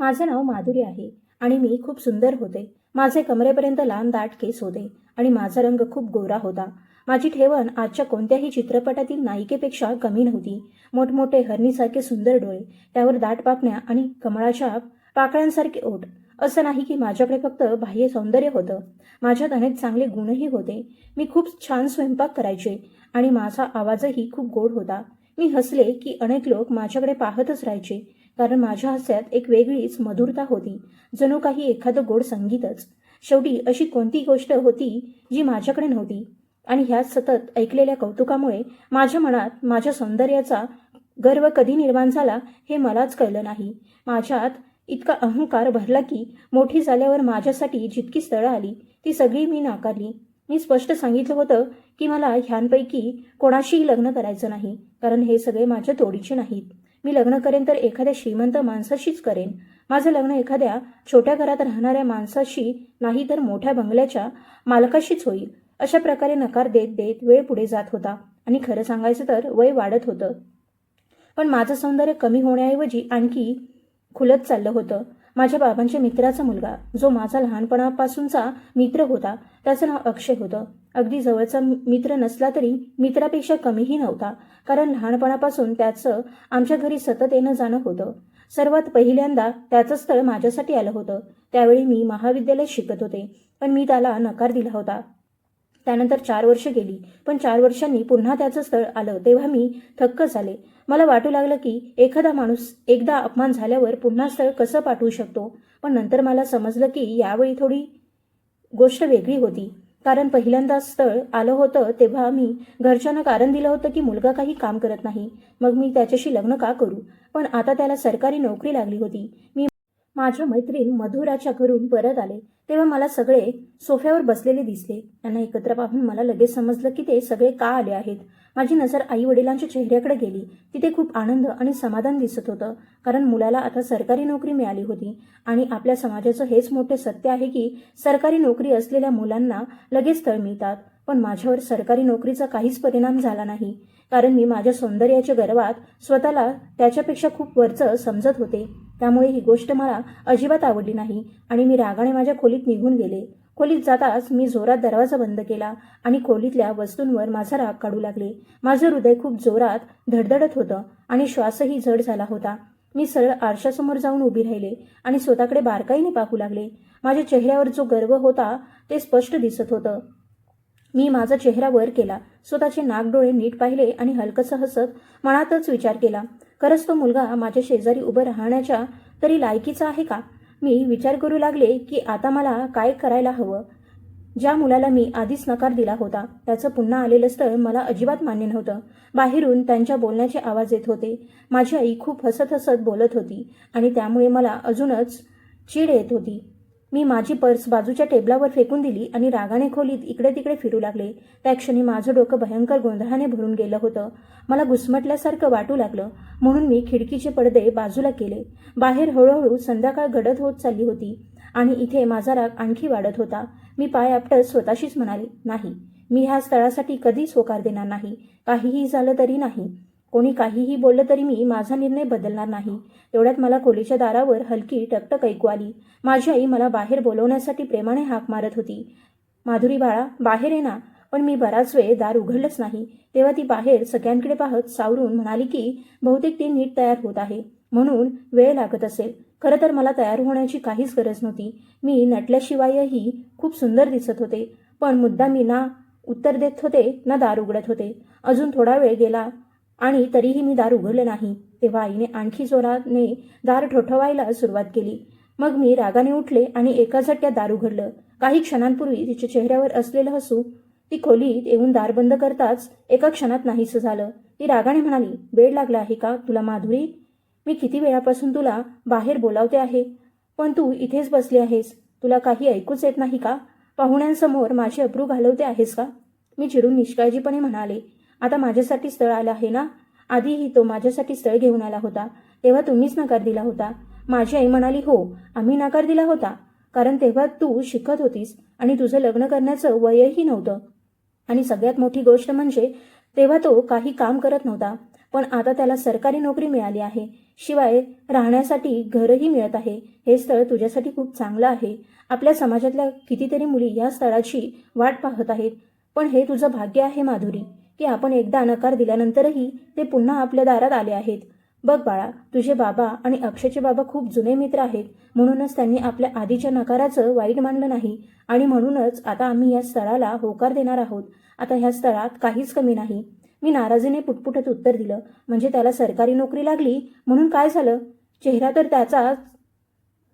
माझे नाव माधुरी आहे आणि मी खूप सुंदर होते. माझे कमरेपर्यंत लांब दाट केस होते आणि माझा रंग खूप गोरा होता. माझी ठेवण आजच्या कोणत्याही चित्रपटातील नायिकेपेक्षा कमी नव्हती. मोठमोठे हरणीसारखे सुंदर डोळे, त्यावर दाट पापण्या आणि कमळाच्या पाकळ्यांसारखे ओठ. असं नाही की माझ्याकडे फक्त बाह्य सौंदर्य होतं, माझ्यात अनेक चांगले गुणही होते. मी खूप छान स्वयंपाक करायचे आणि माझा आवाजही खूप गोड होता. मी हसले की अनेक लोक माझ्याकडे पाहतच राहायचे, कारण माझ्या हास्यात एक वेगळीच मधुरता होती, जणू काही एखादं गोड संगीतच. शेवटी अशी कोणती गोष्ट होती जी माझ्याकडे नव्हती, आणि ह्या सतत ऐकलेल्या कौतुकामुळे माझ्या मनात माझ्या सौंदर्याचा गर्व कधी निर्माण झाला हे मलाच कळलं नाही. माझ्यात इतका अहंकार भरला की मोठी झाल्यावर माझ्यासाठी जितकी स्थळं आली ती सगळी मी नाकारली. मी स्पष्ट सांगितलं होतं की मला ह्यांपैकी कोणाशीही लग्न करायचं नाही, कारण हे सगळे माझ्या तोडीचे नाहीत. मी लग्न करेन तर एखाद्या श्रीमंत माणसाशीच करेन. माझं लग्न एखाद्या छोट्या घरात राहणाऱ्या माणसाशी नाही, तर मोठ्या बंगल्याच्या मालकाशीच होईल. अशा प्रकारे नकार देत देत वेळ पुढे जात होता आणि खरं सांगायचं तर वय वाढत होतं. पण माझं सौंदर्य कमी होण्याऐवजी आणखी खुलत चाललं होतं. माझ्या बाबांच्या मित्राचा मुलगा, जो माझा लहानपणापासूनचा मित्र होता, त्याचं नाव अक्षय होतं. अगदी जवळचा मित्र नसला तरी मित्रापेक्षा कमीही नव्हता, कारण लहानपणापासून त्याचं आमच्या घरी सतत येणं जाणं होतं. सर्वात पहिल्यांदा त्याचं स्थळ माझ्यासाठी आलं होतं. त्यावेळी मी महाविद्यालयात शिकत होते, पण मी त्याला नकार दिला होता. त्यानंतर 4 वर्ष गेली, पण 4 वर्षांनी पुन्हा त्याचं स्थळ आलं तेव्हा मी थक्क झाले. मला वाटू लागलं की एखादा माणूस एकदा अपमान झाल्यावर पुन्हा स्थळ कसं पाठवू शकतो. पण नंतर मला समजलं की यावेळी थोडी गोष्ट वेगळी होती, कारण पहिल्यांदा स्थळ आलं होतं तेव्हा मी घरच्यांना कारण दिलं होतं की मुलगा काही काम करत नाही, मग मी त्याच्याशी लग्न का करू. पण आता त्याला सरकारी नोकरी लागली होती. मी माझ्या मैत्रीण मधुराच्या घरून परत आले तेव्हा मला सगळे सोफ्यावर बसलेले दिसले. त्यांना एकत्र पाहून मला लगेच समजलं की ते सगळे का आले आहेत. माझी नजर आई वडिलांच्या चेहऱ्याकडे गेली. तिथे खूप आनंद आणि समाधान दिसत होतं, कारण मुलाला आता सरकारी नोकरी मिळाली होती. आणि आपल्या समाजाचं हेच मोठे सत्य आहे की सरकारी नोकरी असलेल्या मुलांना लगेच स्थळ मिळतात. पण माझ्यावर सरकारी नोकरीचा काहीच परिणाम झाला नाही, कारण मी माझ्या सौंदर्याच्या गर्वात स्वतःला त्याच्यापेक्षा खूप वरचं समजत होते. त्यामुळे ही गोष्ट मला अजिबात आवडली नाही आणि मी रागाने माझ्या खोलीत निघून गेले. खोलीत जाताच मी जोरात दरवाजा बंद केला आणि खोलीतल्या वस्तूंवर माझा राग काढू लागले. माझं हृदय खूप जोरात धडधडत होतं आणि श्वासही जड झाला होता. मी सरळ आरशासमोर जाऊन उभी राहिले आणि स्वतःकडे बारकाईने पाहू लागले. माझ्या चेहऱ्यावर जो गर्व होता ते स्पष्ट दिसत होतं. मी माझा चेहरा वर केला, स्वतःचे नाकडोळे नीट पाहिले आणि हलकसं हसत मनातच विचार केला, खरंच तो मुलगा माझ्या शेजारी उभं राहण्याच्या तरी लायकीचा आहे का. मी विचार करू लागले की आता मला काय करायला हवं. ज्या मुलाला मी आधीच नकार दिला होता त्याचं पुन्हा आलेलं स्थळ मला अजिबात मान्य नव्हतं. बाहेरून त्यांच्या बोलण्याचे आवाज येत होते. माझी आई खूप हसत हसत बोलत होती आणि त्यामुळे मला अजूनच चीड येत होती. मी माझी पर्स बाजूच्या टेबलावर फेकून दिली आणि रागाने खोलीत इकडे तिकडे फिरू लागले. त्या क्षणी माझं डोकं भयंकर गोंधळाने भरून गेलं होतं. मला घुसमटल्यासारखं वाटू लागलं, म्हणून मी खिडकीचे पडदे बाजूला केले. बाहेर हळूहळू संध्याकाळ गडद होत चालली होती आणि इथे माझा राग आणखी वाढत होता. मी पाय आपटत स्वतःशीच म्हणाले, नाही, मी ह्या स्थळासाठी कधीच होकार देणार नाही. काहीही झालं तरी नाही, कोणी काहीही बोललं तरी मी माझा निर्णय बदलणार नाही. तेवढ्यात मला खोलीच्या दारावर हलकी टकटक ऐकू आली. माझी आई मला बाहेर बोलवण्यासाठी प्रेमाने हाक मारत होती. माधुरी बाळा, बाहेर ये ना. पण मी बराच वेळ दार उघडलंच नाही. तेव्हा ती बाहेर सगळ्यांकडे पाहत सावरून म्हणाली की बहुतेक ती नीट तयार होत आहे, म्हणून वेळ लागत असेल. खरं तर मला तयार होण्याची काहीच गरज नव्हती. मी नटल्याशिवायही खूप सुंदर दिसत होते, पण मुद्दा मी ना उत्तर देत होते ना दार उघडत होते. अजून थोडा वेळ गेला आणि तरीही मी दार उघडले नाही. तेव्हा आईने आणखी जोराने दार ठोठवायला सुरुवात केली. मग मी रागाने उठले आणि एका झटक्यात दार उघडलं. काही क्षणांपूर्वी तिच्या चेहऱ्यावर असलेलं हसू ती खोलीत येऊन दार बंद करताच एका क्षणात नाहीसं झालं. ती रागाने म्हणाली, वेळ लागला आहे का तुला माधुरी? मी किती वेळापासून तुला बाहेर बोलावते आहे, पण तू इथेच बसली आहेस. तुला काही ऐकूच येत नाही का? पाहुण्यांसमोर माझी अब्रू घालवते आहेस का? मी चिडून निष्काळजीपणे म्हणाले, आता माझ्यासाठी स्थळ आलं आहे ना. आधीही तो माझ्यासाठी स्थळ घेऊन आला होता, तेव्हा तुम्हीच नकार दिला होता. माझी आई म्हणाली, हो, आम्ही नकार दिला होता, कारण तेव्हा तू शिकत होतीस आणि तुझं लग्न करण्याचं वयही नव्हतं. आणि सगळ्यात मोठी गोष्ट म्हणजे तेव्हा तो काही काम करत नव्हता. पण आता त्याला सरकारी नोकरी मिळाली आहे, शिवाय राहण्यासाठी घरही मिळत आहे. हे स्थळ तुझ्यासाठी खूप चांगलं आहे. आपल्या समाजातल्या कितीतरी मुली या स्थळाची वाट पाहत आहेत. पण हे तुझं भाग्य आहे माधुरी, की आपण एकदा नकार दिल्यानंतरही ते पुन्हा आपल्या दारात आले आहेत. बघ बाळा, तुझे बाबा आणि अक्षयचे बाबा खूप जुने मित्र आहेत, म्हणूनच त्यांनी आपल्या आधीच्या नकाराचं वाईट मानलं नाही आणि म्हणूनच आता आम्ही या स्थळाला होकार देणार आहोत. आता ह्या स्थळात काहीच कमी नाही. मी नाराजीने पुटपुटत उत्तर दिलं. म्हणजे त्याला सरकारी नोकरी लागली म्हणून काय झालं? चेहरा तर त्याचा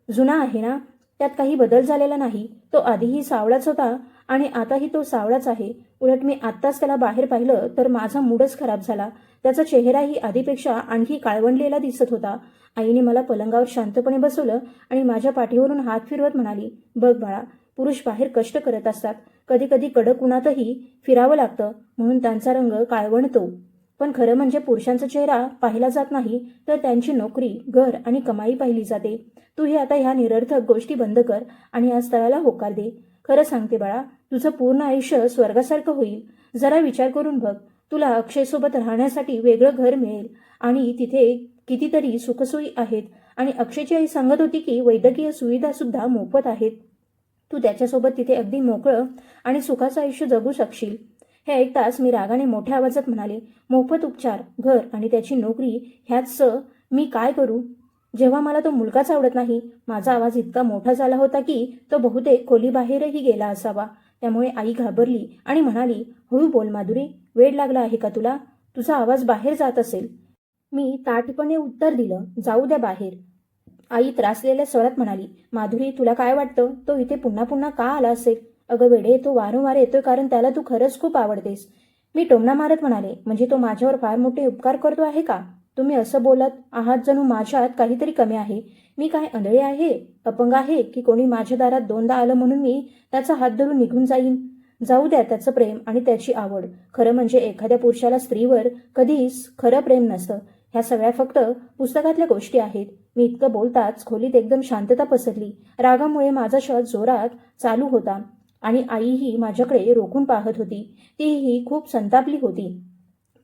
जुना आहे ना, त्यात काही बदल झालेला नाही. तो आधीही सावळाच होता आणि आताही तो सावळाच आहे. उलट मी आत्ताच त्याला बाहेर पाहिलं तर माझा मूडच खराब झाला. त्याचा चेहराही आधीपेक्षा आणखी काळवंडलेला दिसत होता. आईने मला पलंगावर शांतपणे बसवलं आणि माझ्या पाठीवरून हात फिरवत म्हणाली, बघ बाळा, पुरुष बाहेर कष्ट करत असतात. कधी कधी कडक उन्हातही फिरावं लागतं, म्हणून त्यांचा रंग काळवंडतो. पण खरं म्हणजे पुरुषांचा चेहरा पाहिला जात नाही, तर त्यांची नोकरी, घर आणि कमाई पाहिली जाते. तूही आता ह्या निरर्थक गोष्टी बंद कर आणि या स्थळाला होकार दे. खरं सांगते बाळा, तुझं पूर्ण आयुष्य स्वर्गासारखं होईल. जरा विचार करून बघ. तुला अक्षयसोबत राहण्यासाठी वेगळं घर मिळेल आणि तिथे कितीतरी सुखसोयी आहेत आणि अक्षयची आई सांगत होती की वैद्यकीय सुविधा सुद्धा मोफत आहेत. तू त्याच्यासोबत तिथे अगदी मोकळं आणि सुखाचं आयुष्य जगू शकशील. हे ऐकताच मी रागाने मोठ्या आवाजात म्हणाले, मोफत उपचार, घर आणि त्याची नोकरी ह्याच मी काय करू, जेव्हा मला तो मुलगाच आवडत नाही. माझा आवाज इतका मोठा झाला होता की तो बहुतेक खोलीबाहेरही गेला असावा. त्यामुळे आई घाबरली आणि म्हणाली, हळू बोल माधुरी, वेड लागला आहे का तुला? तुझा आवाज बाहेर जात असेल. मी ताठपणे उत्तर दिलं, जाऊ द्या बाहेर. आई त्रासलेल्या स्वरात म्हणाली, माधुरी, तुला काय वाटतं, तो इथे पुन्हा पुन्हा का आला असेल? अगं वेडे, तो वारंवार येतोय कारण त्याला तू खरंच खूप आवडतेस. मी टोमणा मारत म्हणाले, म्हणजे तो माझ्यावर फार मोठे उपकार करतो आहे का? तुम्ही असं बोलत आहात जणू माझ्यात काहीतरी कमी आहे. मी काय आंधळे आहे, अपंग आहे की कोणी माझ्या दारात दोनदा आलं म्हणून मी त्याचा हात धरून निघून जाईन? जाऊ द्या त्याचं प्रेम आणि त्याची आवड. खरं म्हणजे एखाद्या पुरुषाला स्त्रीवर कधीच खरं प्रेम नसतं. ह्या सगळ्या फक्त पुस्तकातल्या गोष्टी आहेत. मी इतकं बोलताच खोलीत एकदम शांतता पसरली. रागामुळे माझा श्वास जोरात चालू होता आणि आईही माझ्याकडे रोखून पाहत होती. तीही खूप संतापली होती,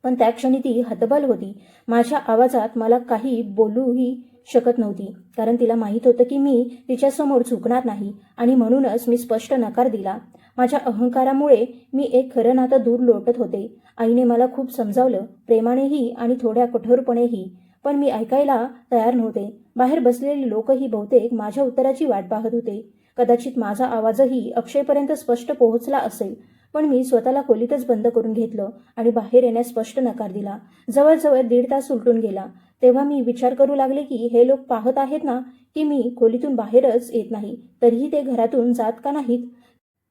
पण त्या क्षणी ती हतबल होती. माझ्या आवाजात मला काही बोलूही शकत नव्हती, कारण तिला माहीत होतं की मी तिच्यासमोर झुकणार नाही आणि म्हणूनच मी स्पष्ट नकार दिला. माझ्या अहंकारामुळे मी एक खरं नातं दूर लोटत होते. आईने मला खूप समजावलं, प्रेमानेही आणि थोड्या कठोरपणेही, पण मी ऐकायला तयार नव्हते. बाहेर बसलेले लोकही बहुतेक माझ्या उत्तराची वाट पाहत होते. कदाचित माझा आवाजही अक्षयपर्यंत स्पष्ट पोहोचला असेल, पण मी स्वतःला खोलीतच बंद करून घेतलं आणि बाहेर येण्यास स्पष्ट नकार दिला. जवळजवळ 1.5 तास उलटून गेला. तेव्हा मी विचार करू लागले की हे लोक पाहत आहेत ना की मी खोलीतून बाहेरच येत नाही, तरीही ते घरातून जात का नाहीत?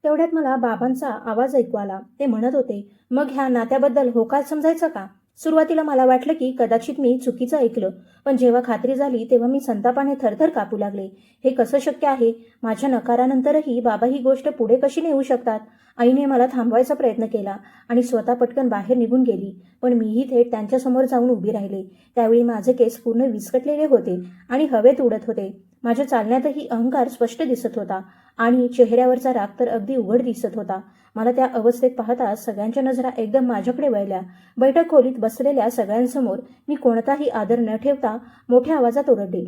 तेवढ्यात मला बाबांचा आवाज ऐकू आला. ते म्हणत होते, मग ह्या नात्याबद्दल होकार समजायचा का? सुरुवातीला मला वाटलं की कदाचित मी चुकीचं ऐकलं, पण जेव्हा खात्री झाली तेव्हा मी संतापाने थरथर कापू लागले. हे कसं शक्य आहे? माझ्या नकारानंतरही बाबा ही गोष्ट पुढे कशी नेऊ शकतात? आईने मला थांबवायचा प्रयत्न केला आणि स्वतः पटकन बाहेर निघून गेली, पण मीही थेट त्यांच्यासमोर जाऊन उभी राहिले. त्यावेळी माझे केस पूर्ण विस्कटलेले होते आणि हवेत उडत होते. माझ्या चालण्यातही अहंकार स्पष्ट दिसत होता आणि चेहऱ्यावरचा राग तर अगदी उघड दिसत होता. मला त्या अवस्थेत पाहता सगळ्यांच्या नजरा एकदम माझ्याकडे वळल्या. बैठक खोलीत बसलेल्या सगळ्यांसमोर मी कोणताही आदर न ठेवता मोठ्या आवाजात ओरडले,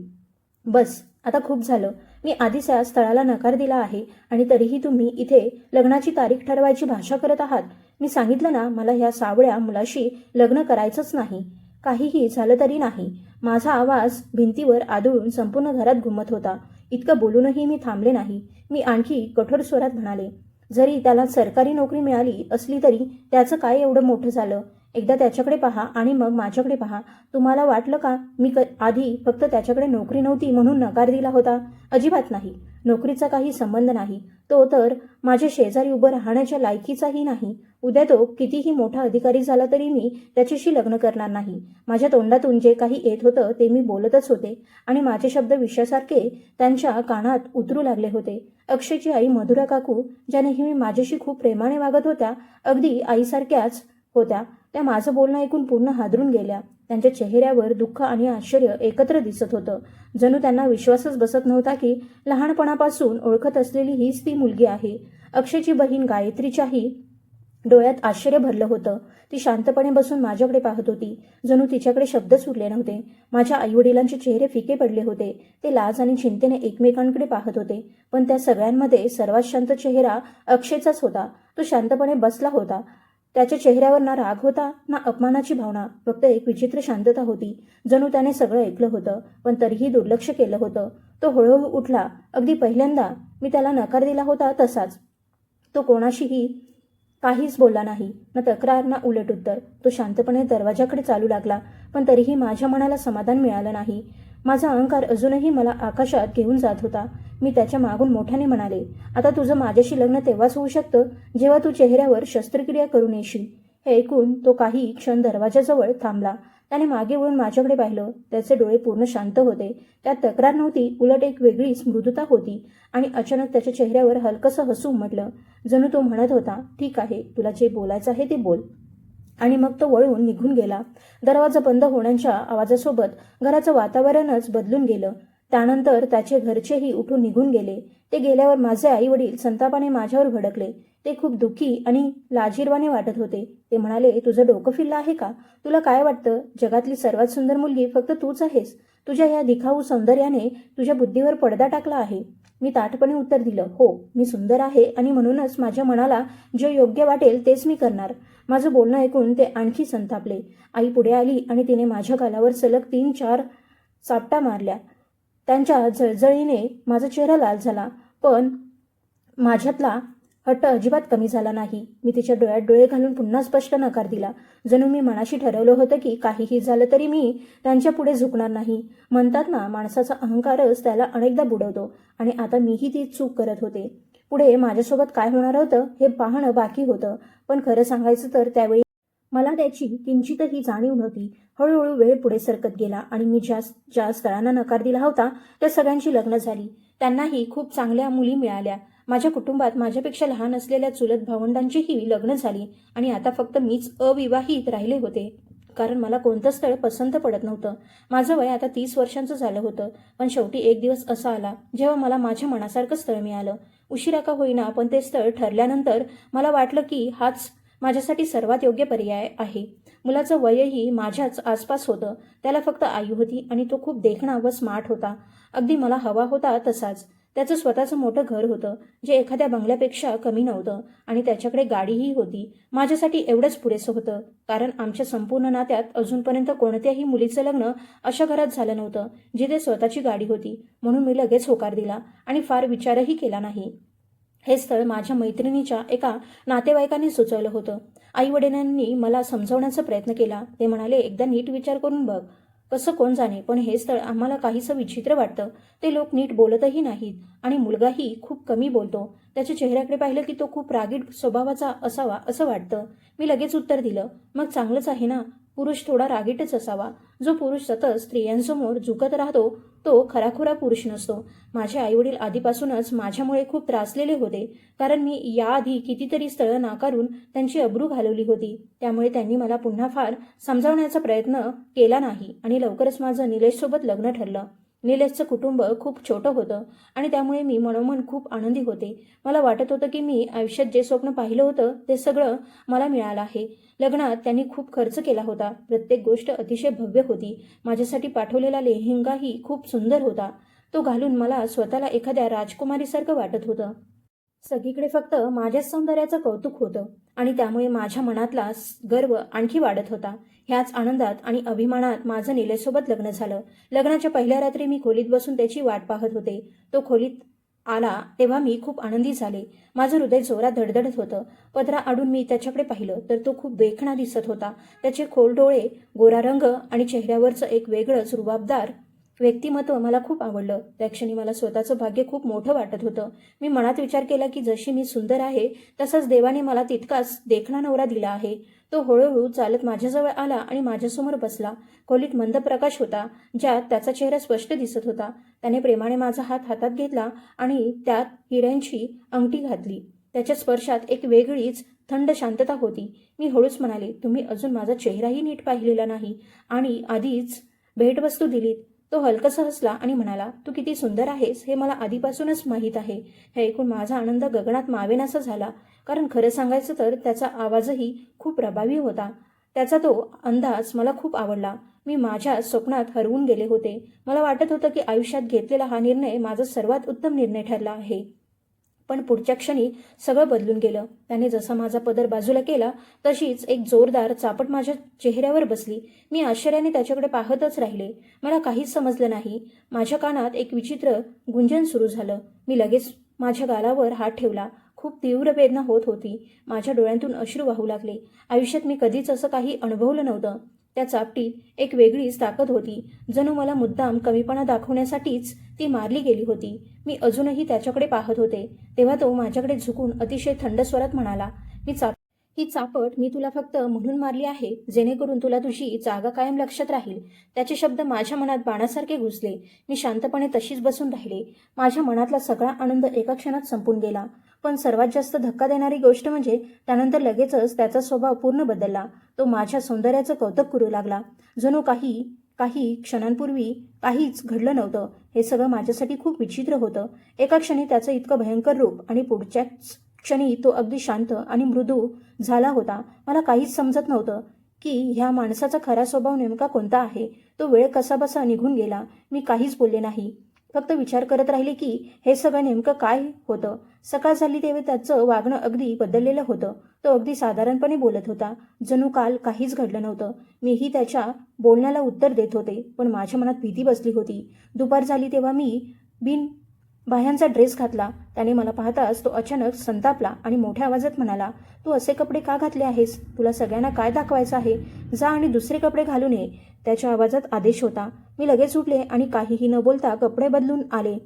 बस, आता खूप झालं. मी आधीच या स्थळाला नकार दिला आहे आणि तरीही तुम्ही इथे लग्नाची तारीख ठरवायची भाषा करत आहात. मी सांगितलं ना, मला ह्या सावळ्या मुलाशी लग्न करायचंच नाही. काहीही झालं तरी नाही. माझा आवाज भिंतीवर आदळून संपूर्ण घरात घुमत होता. इतकं बोलूनही मी थांबले नाही. मी आणखी कठोर स्वरात म्हणाले, जरी त्याला सरकारी नोकरी मिळाली असली तरी त्याचं काय एवढं मोठं झालं? एकदा त्याच्याकडे पहा आणि मग माझ्याकडे पहा. तुम्हाला वाटलं का मी आधी फक्त त्याच्याकडे नोकरी नव्हती म्हणून नकार दिला होता? अजिबात नाही. नोकरीचा काही संबंध नाही. तो तर माझ्या शेजारी उभं राहण्याच्या लायकीचाही नाही. उद्या तो कितीही मोठा अधिकारी झाला तरी मी त्याच्याशी लग्न करणार नाही. माझ्या तोंडातून जे काही येत होतं ते मी बोलतच होते आणि माझे शब्द विषयासारखे त्यांच्या कानात उतरू लागले होते. अक्षयची आई मधुरा काकू, ज्या नेहमी माझ्याशी खूप प्रेमाने वागत होत्या, अगदी आईसारख्याच होत्या, त्या माझं बोलणं ऐकून पूर्ण हादरून गेल्या. त्यांच्या चेहऱ्यावर दुःख आणि आश्चर्य एकत्र दिसत होतं. जणू त्यांना विश्वासच बसत नव्हता की लहानपणापासून ओळखत असलेली हीच ती मुलगी आहे. अक्षयची बहीण गायत्रीच्याही डोळ्यात आश्चर्य भरलं होतं. ती शांतपणे बसून माझ्याकडे पाहत होती. जणू तिच्याकडे शब्दच उरले नव्हते. माझ्या आईवडिलांचे चेहरे फिके पडले होते. ते लाज आणि चिंतेने एकमेकांकडे पाहत होते. पण त्या सगळ्यांमध्ये सर्वात शांत चेहरा अक्षयचाच होता. तो शांतपणे बसला होता. त्याच्या चेहऱ्यावर ना राग होता ना अपमानाची भावना, फक्त एक विचित्र शांतता होती. जणू त्याने सगळं ऐकलं होतं, पण तरीही दुर्लक्ष केलं होतं. तो हळूहळू उठला. अगदी पहिल्यांदा मी त्याला नकार दिला होता तसाच. तो कोणाशीही काहीच बोलला नाही, ना तक्रार ना उलट उत्तर. तो शांतपणे दरवाजाकडे चालू लागला, पण तरीही माझ्या मनाला समाधान मिळालं नाही. माझा अहंकार अजूनही मला आकाशात घेऊन जात होता. मी त्याच्या मागून मोठ्याने म्हणाले, आता तुझं माझ्याशी लग्न तेव्हाच होऊ शकतं जेव्हा तू चेहऱ्यावर शस्त्रक्रिया करून येशील. हे ऐकून तो काही क्षण दरवाजाजवळ थांबला. त्याने मागे वळून माझ्याकडे पाहिलं. त्याचे डोळे पूर्ण शांत होते. त्यात तक्रार नव्हती, उलट एक वेगळीच मृदुता होती. आणि अचानक त्याच्या चेहऱ्यावर हलकंसं हसू उमटलं. जणू तो म्हणत होता, ठीक आहे, तुला जे बोलायचं आहे ते बोल. आणि मग तो वळून निघून गेला. दरवाजा बंद होण्याच्या आवाजासोबत घराचं वातावरणच बदलून गेलं. त्यानंतर त्याचे घरचेही उठून निघून गेले. ते गेल्यावर माझे आई वडील संतापाने माझ्यावर भडकले. ते खूप दुःखी आणि लाजिरवाणे वाटत होते. ते म्हणाले, तुझं डोकं फिरलं आहे का? तुला काय वाटतं, जगातली सर्वात सुंदर मुलगी फक्त तूच आहेस? तुझ्या या दिखाऊ सौंदर्याने तुझ्या बुद्धीवर पडदा टाकला आहे. मी ताठपणे उत्तर दिलं, हो, मी सुंदर आहे आणि म्हणूनच माझ्या मनाला जे योग्य वाटेल तेच मी करणार. माझं बोलणं ऐकून ते आणखी संतापले. आई पुढे आली आणि तिने माझ्या गालावर सलग 3-4 चापटा मारल्या. त्यांच्या जळजळीने माझा चेहरा लाल झाला, पण माझ्यातला हट्ट अजिबात कमी झाला नाही. मी तिच्या डोळ्यात डोळे घालून पुन्हा स्पष्ट नकार दिला. जणू मी मनाशी ठरवलं होतं की काहीही झालं तरी मी त्यांच्या पुढे झुकणार नाही. म्हणतात ना, माणसाचा अहंकारच त्याला अनेकदा बुडवतो, आणि आता मीही ती चूक करत होते. पुढे माझ्यासोबत काय होणार होतं हे पाहणं बाकी होतं, पण खरं सांगायचं तर त्यावेळी मला त्याची किंचितही जाणीव नव्हती. हळूहळू वेळ पुढे सरकत गेला आणि मी ज्या स्थळांना नकार दिला होता त्या सगळ्यांची लग्न झाली. त्यांनाही खूप चांगल्या मुली मिळाल्या. माझ्या कुटुंबात माझ्यापेक्षा लहान असलेल्या चुलत भावंडांचीही लग्न झाली आणि आता फक्त मीच अविवाहित राहिले होते, कारण मला कोणतं स्थळ पसंत पडत नव्हतं. माझं वय आता 30 वर्षांचं झालं होतं, पण शेवटी एक दिवस असा आला जेव्हा मला माझ्या मनासारखं स्थळ मिळालं. उशिरा का होईना, पण ते स्थळ ठरल्यानंतर मला वाटलं की हाच माझ्यासाठी सर्वात योग्य पर्याय आहे. मुलाचं वयही माझ्याच आसपास होतं. त्याला फक्त आई होती आणि तो खूप देखणा व स्मार्ट होता. अगदी मला हवा होता तसाच. त्याचं स्वतःचं मोठं घर होतं, जे एखाद्या बंगल्यापेक्षा कमी नव्हतं, आणि त्याच्याकडे गाडीही होती. माझ्यासाठी एवढंच पुरेसं होतं, कारण आमच्या संपूर्ण नात्यात अजूनपर्यंत कोणत्याही मुलीचं लग्न अशा घरात झालं नव्हतं जिथे स्वतःची गाडी होती. म्हणून मी लगेच होकार दिला आणि फार विचारही केला नाही. हे स्थळ माझ्या मैत्रिणीच्या एका नातेवाईकांनी सुचवलं होतं. आईवडिलांनी मला समजावण्याचा प्रयत्न केला. ते म्हणाले, एकदा नीट विचार करून बघ. कसं कोण जाणे, पण हे स्थळ आम्हाला काहीसं विचित्र वाटतं. ते लोक नीट बोलतही नाहीत आणि मुलगाही खूप कमी बोलतो. त्याच्या चेहऱ्याकडे पाहिलं की तो खूप रागीट स्वभावाचा असावा असं वाटतं. मी लगेच उत्तर दिलं, मग चांगलंच आहे ना. पुरुष थोडा रागीटच असावा. जो पुरुष सतत स्त्रियांसमोर झुकत राहतो तो खराखुरा पुरुष नसतो. माझे आईवडील आधीपासूनच माझ्यामुळे खूप त्रासलेले होते, कारण मी याआधी कितीतरी स्थळं नाकारून त्यांची अब्रू घालवली होती. त्यामुळे त्यांनी मला पुन्हा फार समजावण्याचा प्रयत्न केला नाही आणि लवकरच माझं निलेशसोबत लग्न ठरलं. निलेशचं कुटुंब खूप छोटं होतं आणि त्यामुळे मी मनोमन खूप आनंदी होते. मला वाटत होतं की मी आयुष्यात जे स्वप्न पाहिलं होतं ते सगळं मला मिळालं आहे. लग्नात त्यांनी खूप खर्च केला होता. प्रत्येक गोष्ट अतिशय भव्य होती. माझ्यासाठी पाठवलेला लेहेंगाही खूप सुंदर होता. तो घालून मला स्वतःला एखाद्या राजकुमारीसारखं वाटत होतं. सगळीकडे फक्त माझ्याच सौंदर्याचं कौतुक होतं आणि त्यामुळे माझ्या मनातला गर्व आणखी वाढत होता. ह्याच आनंदात आणि अभिमानात माझं निलेशसोबत लग्न झालं. लग्नाच्या पहिल्या रात्री मी खोलीत बसून त्याची वाट पाहत होते. तो खोलीत आला तेव्हा मी खूप आनंदी झाले. माझं हृदय जोरात धडधडत होतं. पदरा आडून मी त्याच्याकडे पाहिलं तर तो खूप देखणा दिसत होता. त्याचे खोल डोळे, गोरा रंग आणि चेहऱ्यावरचं एक वेगळंच रुबाबदार व्यक्तिमत्व मला खूप आवडलं. त्या क्षणी मला स्वतःचं भाग्य खूप मोठं वाटत होतं. मी मनात विचार केला की जशी मी सुंदर आहे तसाच देवाने मला तितकाच देखणा नवरा दिला आहे. तो हळूहळू चालत माझ्याजवळ आला आणि माझ्यासमोर बसला. खोलीत मंद प्रकाश होता, ज्यात त्याचा चेहरा स्पष्ट दिसत होता. त्याने प्रेमाने माझा हात हातात घेतला आणि त्यात हिऱ्यांची अंगठी घातली. त्याच्या स्पर्शात एक वेगळीच थंड शांतता होती. मी हळूच म्हणाले, तुम्ही अजून माझा चेहराही नीट पाहिलेला नाही आणि आधीच भेटवस्तू दिलीत. तो हलकसा हसला आणि म्हणाला, तू किती सुंदर आहेस हे मला आधीपासूनच माहीत आहे. हे ऐकून माझा आनंद गगनात मावेनासा झाला, कारण खरं सांगायचं तर त्याचा आवाजही खूप प्रभावी होता. त्याचा तो अंदाज मला खूप आवडला. मी माझ्या स्वप्नात हरवून गेले होते. मला वाटत होतं की आयुष्यात घेतलेला हा निर्णय माझा सर्वात उत्तम निर्णय ठरला आहे. पण पुढच्या क्षणी सगळं बदलून गेलं. त्याने जसा माझा पदर बाजूला केला तशीच एक जोरदार चापट माझ्या चेहऱ्यावर बसली. मी आश्चर्याने त्याच्याकडे पाहतच राहिले. मला काहीच समजलं नाही. माझ्या कानात एक विचित्र गुंजन सुरू झालं. मी लगेच माझ्या गालावर हात ठेवला. खूप तीव्र वेदना होत होती. माझ्या डोळ्यांतून अश्रू वाहू लागले. आयुष्यात मी कधीच असं काही अनुभवलं नव्हतं. त्या चापटीत एक वेगळीच ताकद होती. जणू मला मुद्दाम कमीपणा दाखवण्यासाठीच ती मारली गेली होती. मी अजूनही त्याच्याकडे पाहत होते. तेव्हा तो माझ्याकडे झुकून अतिशय थंड स्वरात म्हणाला, ही चापट मी तुला फक्त म्हणून मारली आहे जेणेकरून तुला तुझी जागा कायम लक्षात राहील. त्याचे शब्द माझ्या मनात बाणासारखे घुसले. मी शांतपणे तशीच बसून राहिले. माझ्या मनातला सगळा आनंद एका क्षणात संपून गेला. पण सर्वात जास्त धक्का देणारी गोष्ट म्हणजे त्यानंतर लगेचच त्याचा स्वभाव पूर्ण बदलला. तो माझ्या सौंदर्याचं कौतुक करू लागला. जणू काही क्षणांपूर्वी काहीच घडलं नव्हतं. हे सगळं माझ्यासाठी खूप विचित्र होतं. एका क्षणी त्याचं इतकं भयंकर रूप आणि पुढच्याच क्षणी तो अगदी शांत आणि मृदू झाला होता. मला काहीच समजत नव्हतं की ह्या माणसाचा खरा स्वभाव नेमका कोणता आहे. तो वेळ कसाबसा निघून गेला. मी काहीच बोलले नाही. फक्त विचार करत राहिले की हे सगळं नेमकं काय होतं. सकाळ झाली तेव्हा त्याचं वागणं अगदी बदललेलं होतं. तो अगदी साधारणपणे बोलत होता, जणू काल काहीच घडलं नव्हतं. मीही त्याच्या बोलण्याला उत्तर देत होते, पण माझ्या मनात भीती बसली होती. दुपार झाली तेव्हा मी बाह्यांचा ड्रेस घातला. त्याने मला पाहताच तो अचानक संतापला आणि मोठ्या आवाजात म्हणाला, तू असे कपडे का घातले आहेस? तुला सगळ्यांना काय दाखवायचं आहे? जा आणि दुसरे कपडे घालून ये. त्याच्या आवाजात आदेश होता. मी लगेच उठले आणि काहीही न बोलता कपडे बदलून आले.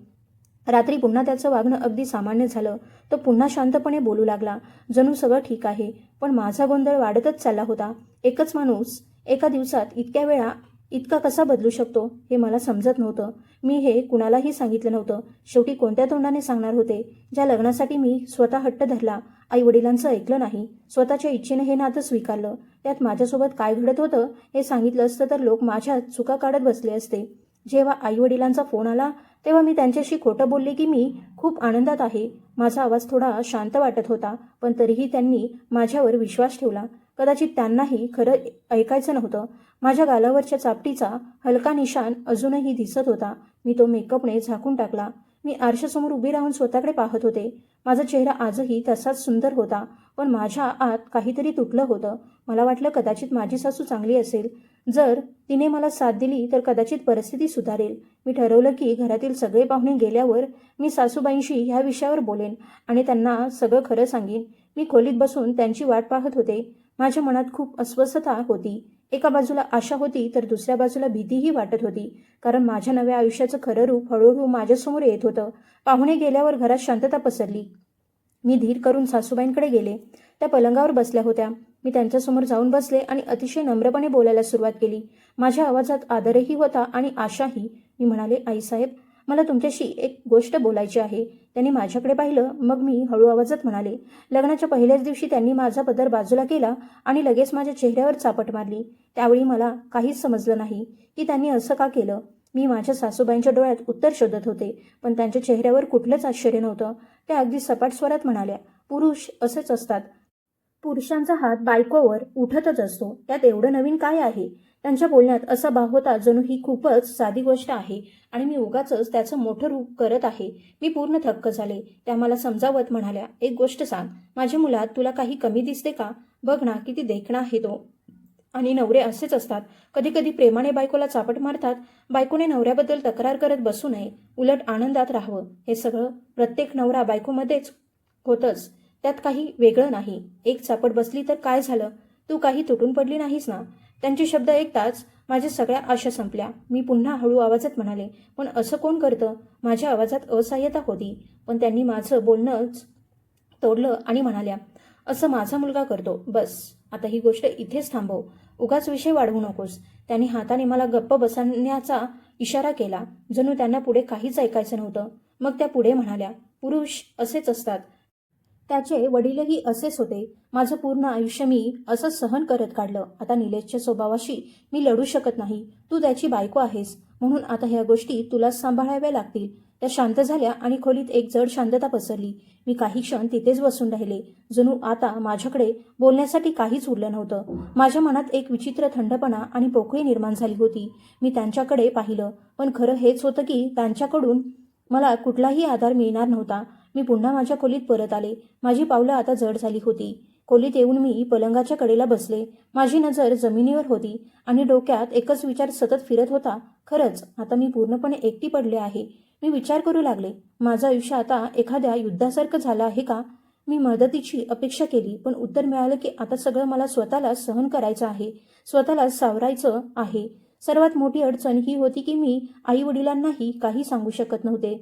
रात्री पुन्हा त्याचं वागणं अगदी सामान्य झालं. तो पुन्हा शांतपणे बोलू लागला, जणू सगळं ठीक आहे. पण माझा गोंधळ वाढतच चालला होता. एकच माणूस एका दिवसात इतक्या वेळा इतका कसा बदलू शकतो हे मला समजत नव्हतं. मी हे कुणालाही सांगितलं नव्हतं. शेवटी कोणत्या तोंडाने सांगणार होते? ज्या लग्नासाठी मी स्वतः हट्ट धरला, आई वडिलांचं ऐकलं नाही, स्वतःच्या इच्छेने हे नातं स्वीकारलं, त्यात माझ्यासोबत काय घडत होतं हे सांगितलं असतं तर लोक माझ्या चुका काढत बसले असते. जेव्हा आई वडिलांचा फोन आला तेव्हा मी त्यांच्याशी खोटं बोलले की मी खूप आनंदात आहे. माझा आवाज थोडा शांत वाटत होता, पण तरीही त्यांनी माझ्यावर विश्वास ठेवला. कदाचित त्यांनाही खरं ऐकायचं नव्हतं. माझ्या गालावरच्या चापटीचा हलका निशाण अजूनही दिसत होता. मी तो मेकअपने झाकून टाकला. मी आरशासमोर उभी राहून स्वतःकडे पाहत होते. माझा चेहरा आजही तसाच सुंदर होता, पण माझ्या आत काहीतरी तुटलं होतं. मला वाटलं कदाचित माझी सासू चांगली असेल. जर तिने मला साथ दिली तर कदाचित परिस्थिती सुधारेल. मी ठरवलं की घरातील सगळे पाहुणे गेल्यावर मी सासूबाईंशी ह्या विषयावर बोलेन आणि त्यांना सगळं खरं सांगेन. मी खोलीत बसून त्यांची वाट पाहत होते. माझ्या मनात खूप अस्वस्थता होती. एका बाजूला आशा होती तर दुसऱ्या बाजूला भीतीही वाटत होती, कारण माझ्या नव्या आयुष्याचं खरं रूप हळूहळू माझ्यासमोर येत होतं. पाहुणे गेल्यावर घरात शांतता पसरली. मी धीर करून सासूबाईंकडे गेले. त्या पलंगावर बसल्या होत्या. मी त्यांच्यासमोर जाऊन बसले आणि अतिशय नम्रपणे बोलायला सुरुवात केली. माझ्या आवाजात आदरही होता आणि आशाही. मी म्हणाले, आईसाहेब, मला तुमच्याशी एक गोष्ट बोलायची आहे. त्यांनी माझ्याकडे पाहिलं. मग मी हळू आवाजात म्हणाले. लग्नाच्या पहिल्याच दिवशी त्यांनी माझा पदर बाजूला केला आणि लगेच माझ्या चेहऱ्यावर चापट मारली. त्यावेळी मला काहीच समजलं नाही की त्यांनी असं का केलं. मी माझ्या सासूबाईंच्या डोळ्यात उत्तर शोधत होते, पण त्यांच्या चेहऱ्यावर कुठलंच आश्चर्य नव्हतं. त्या अगदी सपाट स्वरात म्हणाल्या, पुरुष असेच असतात. पुरुषांचा हात बायकोवर उठतच असतो. त्यात एवढं नवीन काय आहे? त्यांच्या बोलण्यात असा भाव होता जणू ही खूपच साधी गोष्ट आहे आणि मी उगाचच त्याचं मोठं रूप करत आहे. मी पूर्ण थक्क झाले. त्या मला समजावत म्हणाल्या, एक गोष्ट सांग, माझ्या मुलात तुला काही कमी दिसते का? बघ ना, किती देखणा आहे तो. आणि नवरे असेच असतात. कधी कधी प्रेमाने बायकोला चापट मारतात. बायकोने नवऱ्याबद्दल तक्रार करत बसू नये, उलट आनंदात राहावं. हे सगळं प्रत्येक नवरा बायकोमध्येच होतंच. त्यात काही वेगळं नाही. एक चापट बसली तर काय झालं? तू काही तुटून पडली नाहीस ना? त्यांचे शब्द ऐकताच माझ्या सगळ्या आशा संपल्या. मी पुन्हा हळू आवाजात म्हणाले, पण असं कोण करतं? माझ्या आवाजात असहाय्यता होती. पण त्यांनी माझं बोलणंच तोडलं आणि म्हणाल्या, असं माझा मुलगा करतो. बस, आता ही गोष्ट इथेच थांबव. उगाच विषय वाढवू नकोस. त्यांनी हाताने मला गप्प बसण्याचा इशारा केला, जणू त्यांना पुढे काहीच ऐकायचं नव्हतं. मग त्या पुढे म्हणाल्या, पुरुष असेच असतात. त्याचे वडीलही असेच होते. माझं पूर्ण आयुष्य मी असं सहन करत काढलं. आता निलेशच्या स्वभावाशी मी लढू शकत नाही. तू त्याची बायको आहेस. म्हणून आता ह्या गोष्टी तुलाच सांभाळाव्या लागतील. त्या शांत झाल्या आणि खोलीत एक जड शांतता पसरली. मी काही क्षण तिथेच बसून राहिले. जणू आता माझ्याकडे बोलण्यासाठी काहीच उरलं नव्हतं. माझ्या मनात एक विचित्र थंडपणा आणि पोकळी निर्माण झाली होती. मी त्यांच्याकडे पाहिलं, पण खरं हेच होतं की त्यांच्याकडून मला कुठलाही आधार मिळणार नव्हता. मी पुन्हा माझ्या खोलीत परत आले. माझी पावलं आता जड झाली होती. खोलीत येऊन मी पलंगाच्या कडेला बसले. माझी नजर जमिनीवर होती आणि डोक्यात एकच विचार सतत फिरत होता. खरंच आता मी पूर्णपणे एकटी पडले आहे. मी विचार करू लागले, माझं आयुष्य आता एखाद्या युद्धासारखं झालं आहे का? मी मदतीची अपेक्षा केली, पण उत्तर मिळालं की आता सगळं मला स्वतःला सहन करायचं आहे, स्वतःला सावरायचं आहे. सर्वात मोठी अडचण ही होती की मी आई वडिलांनाही काही सांगू शकत नव्हते.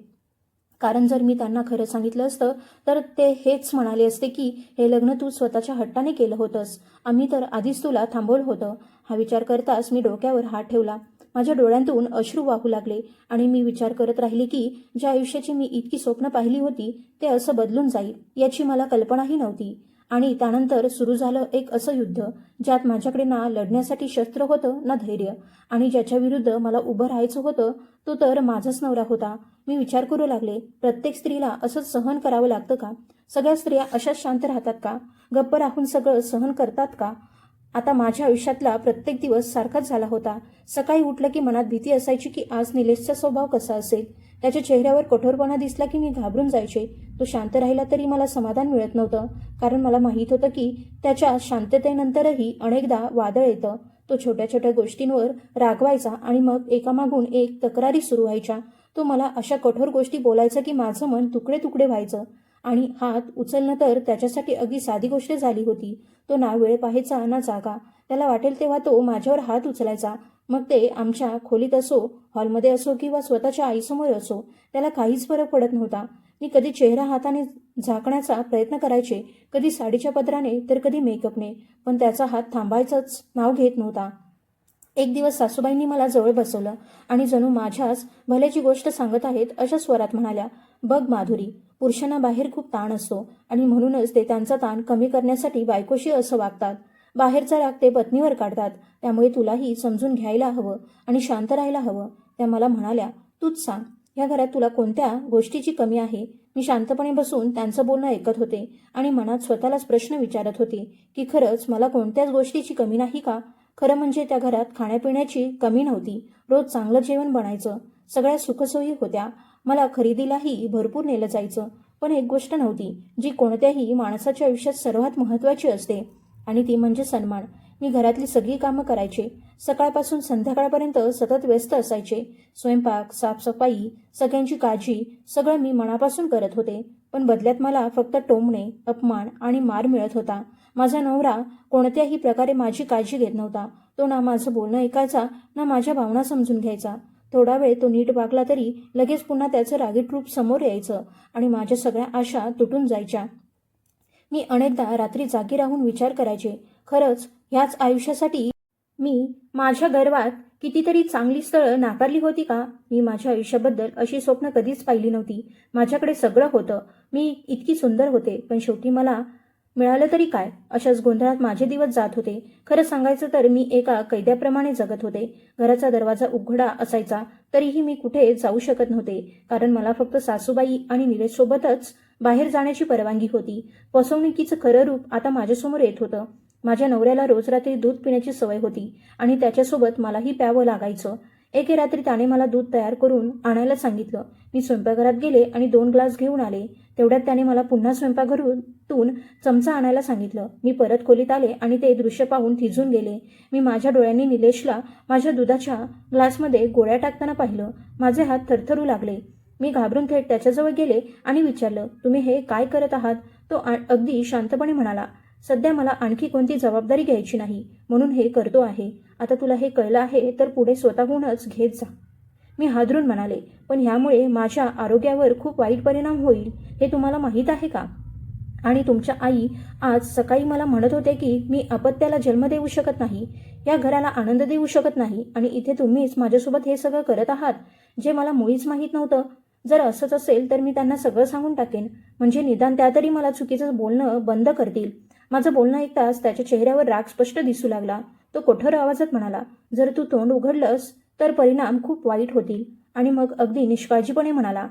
कारण जर मी त्यांना खरं सांगितलं असतं तर ते हेच म्हणाले असते की हे लग्न तू स्वतःच्या हट्टाने केलं होतंस, आम्ही तर आधीच तुला थांबवलं होतं. हा विचार करताच मी डोक्यावर हात ठेवला. माझ्या डोळ्यांतून अश्रू वाहू लागले आणि मी विचार करत राहिले की ज्या आयुष्याची मी इतकी स्वप्न पाहिली होती ते असं बदलून जाईल याची मला कल्पनाही नव्हती. आणि त्यानंतर सुरू झालं एक असं युद्ध ज्यात माझ्याकडे ना लढण्यासाठी शस्त्र होतं ना धैर्य, आणि ज्याच्या विरुद्ध मला उभं राहायचं होतं तो तर माझाच नवरा होता. मी विचार करू लागले, प्रत्येक स्त्रीला असंच सहन करावं लागतं का? सगळ्या स्त्रिया अशाच शांत राहतात का? गप्प राहून सगळं सहन करतात का? आता माझ्या आयुष्यातला प्रत्येक दिवस सारखाच झाला होता. सकाळी उठलं की मनात भीती असायची की आज निलेशचा स्वभाव कसा असेल. त्याच्या चेहऱ्यावर कठोरपणा दिसला की मी घाबरून जायचे. तो शांत राहिला तरी मला समाधान मिळत नव्हतं, कारण मला माहीत होतं की त्याच्या शांततेनंतरही अनेकदा वादळ येतं. तो छोट्या छोट्या गोष्टींवर रागवायचा आणि मग एकामागून एक तक्रारी सुरू व्हायच्या. तो मला अशा कठोर गोष्टी बोलायचा की माझं मन तुकडे तुकडे व्हायचं. आणि हात उचलणं तर त्याच्यासाठी अगदी साधी गोष्ट झाली होती. तो ना वेळ पाहायचा ना जागा. त्याला वाटेल तेव्हा तो माझ्यावर हात उचलायचा. मग ते आमच्या खोलीत असो, हॉलमध्ये असो किंवा स्वतःच्या आईसमोर असो, त्याला काहीच फरक पडत नव्हता. मी कधी चेहरा हाताने झाकण्याचा प्रयत्न करायचे, कधी साडीच्या पदराने तर कधी मेकअपने, पण त्याचा हात थांबायचंच नाव घेत नव्हता. एक दिवस सासूबाईंनी मला जवळ बसवलं आणि जणू माझ्याच भल्याची गोष्ट सांगत आहेत अशा स्वरात म्हणाल्या, बघ माधुरी, पुरुषांना बाहेर खूप ताण असतो आणि म्हणूनच ते त्यांचा ताण कमी करण्यासाठी बायकोशी असं वागतात. बाहेरचा राग ते पत्नीवर काढतात. त्यामुळे तुलाही समजून घ्यायला हवं आणि शांत राहायला हवं. त्या मला म्हणाल्या, तूच सांग, या घरात तुला कोणत्या गोष्टीची कमी आहे? मी शांतपणे बसून त्यांचं बोलणं ऐकत होते आणि मनात स्वतःलाच प्रश्न विचारत होते की खरंच मला कोणत्याच गोष्टीची कमी नाही का? खरं म्हणजे त्या घरात खाण्यापिण्याची कमी नव्हती. रोज चांगलं जेवण बनायचं, सगळ्या सुखसोयी होत्या. मला खरेदीलाही भरपूर नेलं जायचं. पण एक गोष्ट नव्हती जी कोणत्याही माणसाच्या आयुष्यात सर्वात महत्त्वाची असते, आणि ती म्हणजे सन्मान. मी घरातली सगळी कामं करायचे. सकाळपासून संध्याकाळपर्यंत सतत व्यस्त असायचे. स्वयंपाक, साफसफाई, सगळ्यांची काळजी, सगळं मी मनापासून करत होते. पण बदल्यात मला फक्त टोमणे, अपमान आणि मार मिळत होता. माझा नवरा कोणत्याही प्रकारे माझी काळजी घेत नव्हता. तो ना माझं बोलणं ऐकायचा ना माझ्या भावना समजून घ्यायचा. थोडा वेळ तो नीट वागला तरी लगेच पुन्हा त्याचं रागीट रूप समोर यायचं आणि माझ्या सगळ्या आशा तुटून जायच्या. मी अनेकदा रात्री जागी राहून विचार करायचे, खरंच ह्याच आयुष्यासाठी मी माझ्या गर्वात कितीतरी चांगली स्थळं नाकारली होती का? मी माझ्या आयुष्याबद्दल अशी स्वप्न कधीच पाहिली नव्हती. माझ्याकडे सगळं होतं, मी इतकी सुंदर होते, पण शेवटी मला मिळालं तरी काय? अशाच गोंधळात माझे दिवस जात होते. खरं सांगायचं तर मी एका कैद्याप्रमाणे जगत होते. घराचा दरवाजा उघडा असायचा तरीही मी कुठे जाऊ शकत नव्हते, कारण मला फक्त सासूबाई आणि निलेशसोबतच बाहेर जाण्याची परवानगी होती. फसवणुकीचं खरं रूप आता माझ्यासमोर येत होतं. माझ्या नवऱ्याला रोज रात्री दूध पिण्याची सवय होती आणि त्याच्यासोबत मलाही प्यावं लागायचं. एके रात्री त्याने मला दूध तयार करून आणायला सांगितलं. मी स्वयंपाकघरात गेले आणि 2 ग्लास घेऊन आले. तेवढ्यात त्याने मला पुन्हा स्वयंपाकघरातून चमचा आणायला सांगितलं. मी परत खोलीत आले आणि ते दृश्य पाहून थिजून गेले. मी माझ्या डोळ्यांनी निलेशला माझ्या दुधाच्या ग्लासमध्ये गोळ्या टाकताना पाहिलं. माझे हात थरथरू लागले. मी घाबरून थेट त्याच्याजवळ गेले आणि विचारलं, तुम्ही हे काय करत आहात? तो अगदी शांतपणे म्हणाला, सध्या मला आणखी कोणती जबाबदारी घ्यायची नाही, म्हणून हे करतो आहे. आता तुला हे कळलं आहे तर पुढे स्वतःहूनच घेत जा. मी हादरून म्हणाले, पण ह्यामुळे माझ्या आरोग्यावर खूप वाईट परिणाम होईल हे तुम्हाला माहीत आहे का? आणि तुमच्या आई आज सकाळी मला म्हणत होते की मी अपत्याला जन्म देऊ शकत नाही, या घराला आनंद देऊ शकत नाही, आणि इथे तुम्हीच माझ्यासोबत हे सगळं करत आहात, जे मला मुळीच माहीत नव्हतं. जर असंच असेल तर मी त्यांना सगळं सांगून टाकेन, म्हणजे निदान त्या तरी मला चुकीचं बोलणं बंद करतील. माझं बोलणं ऐकताच त्याच्या चेहऱ्यावर राग स्पष्ट दिसू लागला. तो कठोर आवाजात म्हणाला, जर तू तोंड उघडलंस तर परिणाम खूप वाईट होतील. आणि मग अगदी निष्काळजीपणे म्हणाला,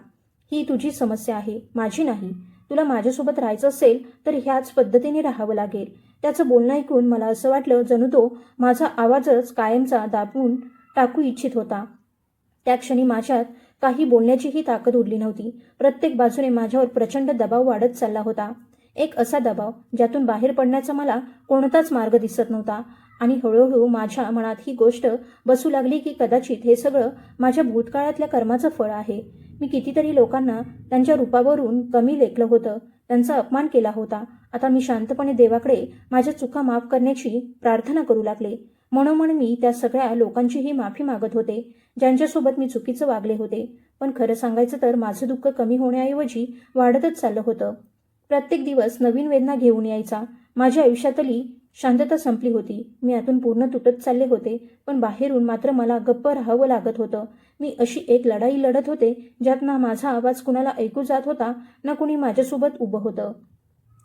ही तुझी समस्या आहे, माझी नाही. तुला माझ्यासोबत राहायचं असेल तर ह्याच पद्धतीने राहावं लागेल. त्याचं बोलणं ऐकून मला असं वाटलं जणू तो माझा आवाजच कायमचा दाबून टाकू इच्छित होता. त्या क्षणी माझ्यात काही बोलण्याचीही ताकद उरली नव्हती. प्रत्येक बाजूने माझ्यावर प्रचंड दबाव वाढत चालला होता. एक असा दबाव ज्यातून बाहेर पडण्याचा मला कोणताच मार्ग दिसत नव्हता. आणि हळूहळू माझ्या मनात ही गोष्ट बसू लागली की कदाचित हे सगळं माझ्या भूतकाळातल्या कर्माचं फळ आहे. मी कितीतरी लोकांना त्यांच्या रूपावरून कमी लेखलं होतं, त्यांचा अपमान केला होता. आता मी शांतपणे देवाकडे माझ्या चुका माफ करण्याची प्रार्थना करू लागले. म्हणून मी त्या सगळ्या लोकांचीही माफी मागत होते ज्यांच्यासोबत मी चुकीचं वागले होते. पण खरं सांगायचं तर माझं दुःख कमी होण्याऐवजी वाढतच चाललं होतं. प्रत्येक दिवस नवीन वेदना घेऊन यायचा. माझ्या आयुष्यातली शांतता संपली होती. मी आतून पूर्ण तुटत चालले होते, पण बाहेरून मात्र मला गप्प राहावं लागत होतं. मी अशी एक लढाई लढत होते ज्यात ना माझा आवाज कुणाला ऐकू जात होता, ना कुणी माझ्यासोबत उभं होतं.